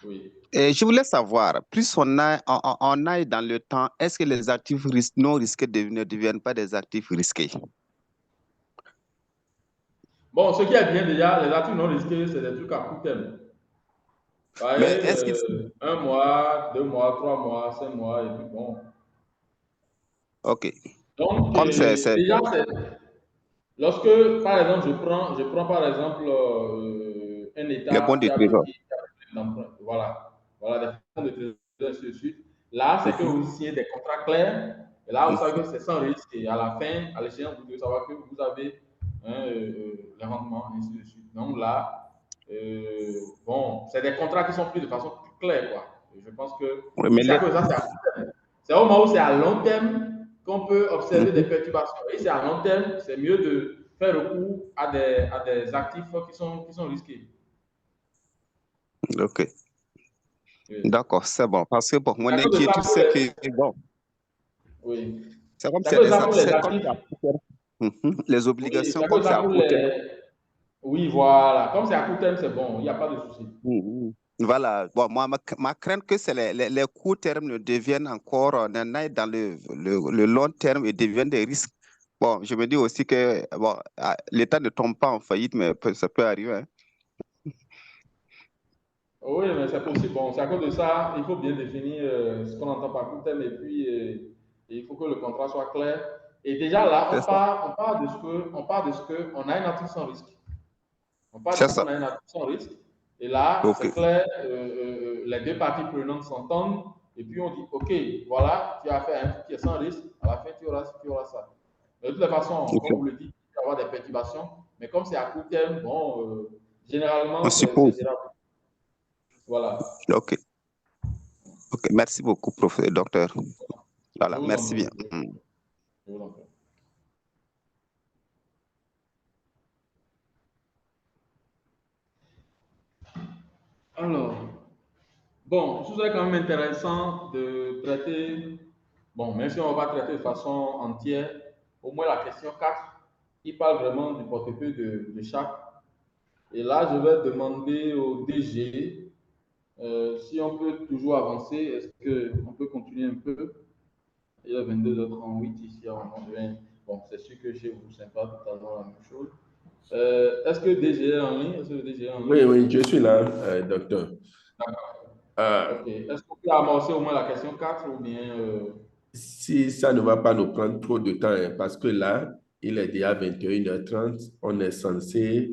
[SPEAKER 1] Oui.
[SPEAKER 7] Et je voulais savoir, plus on aille dans le temps, est-ce que les actifs non risqués ne deviennent pas des actifs risqués?
[SPEAKER 1] Bon, ce qui est bien déjà, les actifs non risqués, c'est des trucs à court terme.
[SPEAKER 7] Mais est-ce que
[SPEAKER 1] 1 mois, 2 mois, 3 mois, 5 mois, et puis bon.
[SPEAKER 7] OK.
[SPEAKER 1] Donc,
[SPEAKER 7] Comme
[SPEAKER 1] déjà, lorsque, par exemple, je prends par exemple un État qui a d'emprunt, voilà, des fonds de trésor, ainsi de suite. Là, c'est que vous signez des contrats clairs, et là, vous savez que c'est sans risque, et à la fin, à l'échéance, vous devez savoir que vous avez les rendements, ainsi de suite. Donc là, bon, c'est des contrats qui sont pris de façon plus claire, quoi. Et je pense que c'est au moment où c'est à long terme qu'on peut observer des perturbations. Et c'est à long terme, c'est mieux de faire recours à des actifs qui sont risqués.
[SPEAKER 7] OK.
[SPEAKER 1] Oui.
[SPEAKER 7] D'accord, c'est bon. Parce que pour mon inquiétude, c'est que, bon,
[SPEAKER 1] oui.
[SPEAKER 7] c'est comme c'est des actifs. Les obligations,
[SPEAKER 1] oui,
[SPEAKER 7] comme c'est à court terme.
[SPEAKER 1] Oui, voilà. Comme c'est à court terme, c'est bon. Il n'y a pas de souci.
[SPEAKER 7] Voilà. Bon, moi, ma crainte que c'est les courts termes ne deviennent encore, dans le long terme et deviennent des risques. Bon, je me dis aussi que bon, l'État ne tombe pas en faillite, mais ça peut arriver. Hein.
[SPEAKER 1] Oui, mais c'est possible. Bon, c'est à cause de ça, il faut bien définir ce qu'on entend par court terme et puis il faut que le contrat soit clair. Et déjà là, on part de ce qu'on a un actif sans risque. On part de ce qu'on a un actif sans risque. Et là, c'est clair, les deux parties prenantes s'entendent. Et puis on dit, OK, voilà, tu as fait un truc qui est sans risque. À la fin, tu auras ça. De toute façon, comme vous le dites, il peut y avoir des perturbations. Mais comme c'est à court terme, bon, généralement, c'est gérable. Voilà.
[SPEAKER 7] OK. OK. Merci beaucoup, professeur, docteur. Voilà, merci bien.
[SPEAKER 1] Je vous en prie. Alors, bon, ce serait quand même intéressant de traiter, bon, même si on va traiter de façon entière, au moins la question 4, qui parle vraiment du portefeuille de chaque. Et là, je vais demander au DG si on peut toujours avancer. Est-ce qu'on peut continuer un peu? Il est 22h38 ici à Montréal. Bon, c'est sûr que chez vous, c'est pas tout à l'heure la même chose. Est-ce que DG est en ligne? Est-ce que le DG est en ligne?
[SPEAKER 8] Oui, je suis là, docteur.
[SPEAKER 1] D'accord. OK. Est-ce qu'on peut amorcer au moins la question 4 ou bien...
[SPEAKER 8] Si ça ne va pas nous prendre trop de temps, parce que là, il est déjà 21h30, on est censé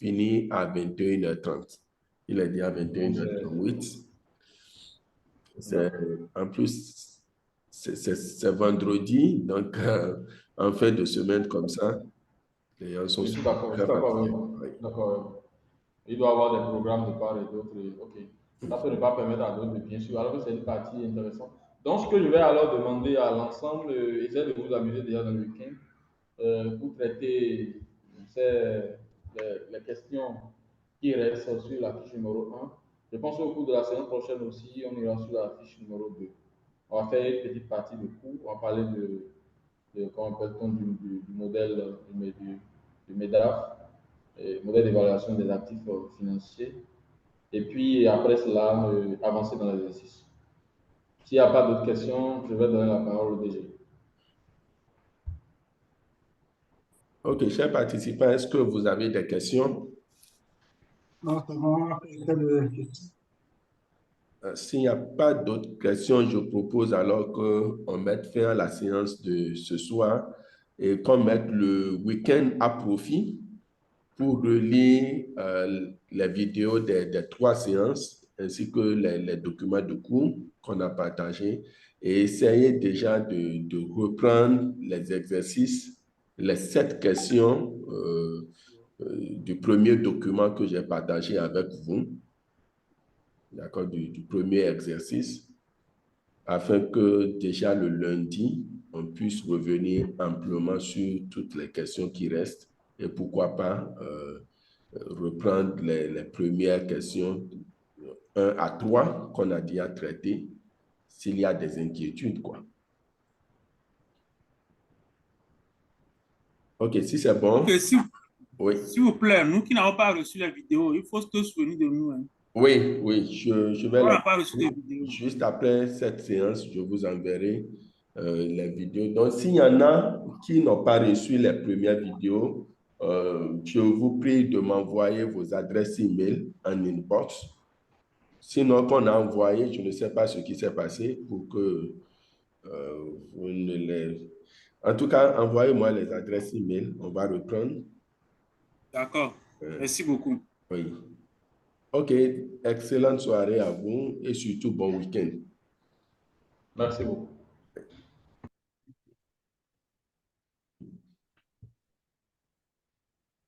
[SPEAKER 8] finir à 21h30. Il est dit à 21h38. En plus, c'est vendredi, donc en fin de semaine comme ça, les gens sont
[SPEAKER 1] d'accord,
[SPEAKER 8] fatigués.
[SPEAKER 1] oui. D'accord. Il doit avoir des programmes de part et d'autre. OK. Ça peut ne pas permettre à d'autres, bien sûr. Alors que c'est une partie intéressante. Donc, ce que je vais alors demander à l'ensemble, essayez de vous amuser déjà dans le week-end pour traiter les questions qui restent sur la fiche numéro 1. Je pense qu'au cours de la séance prochaine aussi, on ira sur la fiche numéro 2. On va faire une petite partie de cours. On va parler comment appelle-t-on, du modèle du MEDAF, modèle d'évaluation des actifs financiers. Et puis après cela, avancer dans l'exercice. S'il n'y a pas d'autres questions, je vais donner la parole au DG.
[SPEAKER 8] OK, chers participants, est-ce que vous avez des questions?
[SPEAKER 3] Non, c'est bon.
[SPEAKER 8] S'il n'y a pas d'autres questions, je propose alors qu'on mette fin à la séance de ce soir et qu'on mette le week-end à profit pour relire les vidéos des 3 séances ainsi que les documents de cours qu'on a partagés et essayer déjà de reprendre les exercices, les 7 questions du premier document que j'ai partagé avec vous, d'accord, du premier exercice, afin que déjà le lundi, on puisse revenir amplement sur toutes les questions qui restent et pourquoi pas reprendre les premières questions 1 à 3 qu'on a déjà traitées s'il y a des inquiétudes, quoi. OK, si c'est bon.
[SPEAKER 9] OK,
[SPEAKER 8] oui.
[SPEAKER 9] S'il vous plaît, nous qui n'avons pas reçu la vidéo, il faut se souvenir de nous. Hein.
[SPEAKER 8] Oui, je vais
[SPEAKER 9] on n'a pas reçu les vidéos.
[SPEAKER 8] Juste après cette séance, je vous enverrai les vidéos. Donc, s'il y en a qui n'ont pas reçu les premières vidéos, je vous prie de m'envoyer vos adresses email en inbox. Sinon, qu'on a envoyé, je ne sais pas ce qui s'est passé pour que vous ne les... En tout cas, envoyez-moi les adresses email, on va reprendre.
[SPEAKER 9] D'accord, merci beaucoup.
[SPEAKER 8] Oui. OK, excellente soirée à vous et surtout bon week-end.
[SPEAKER 1] Merci beaucoup.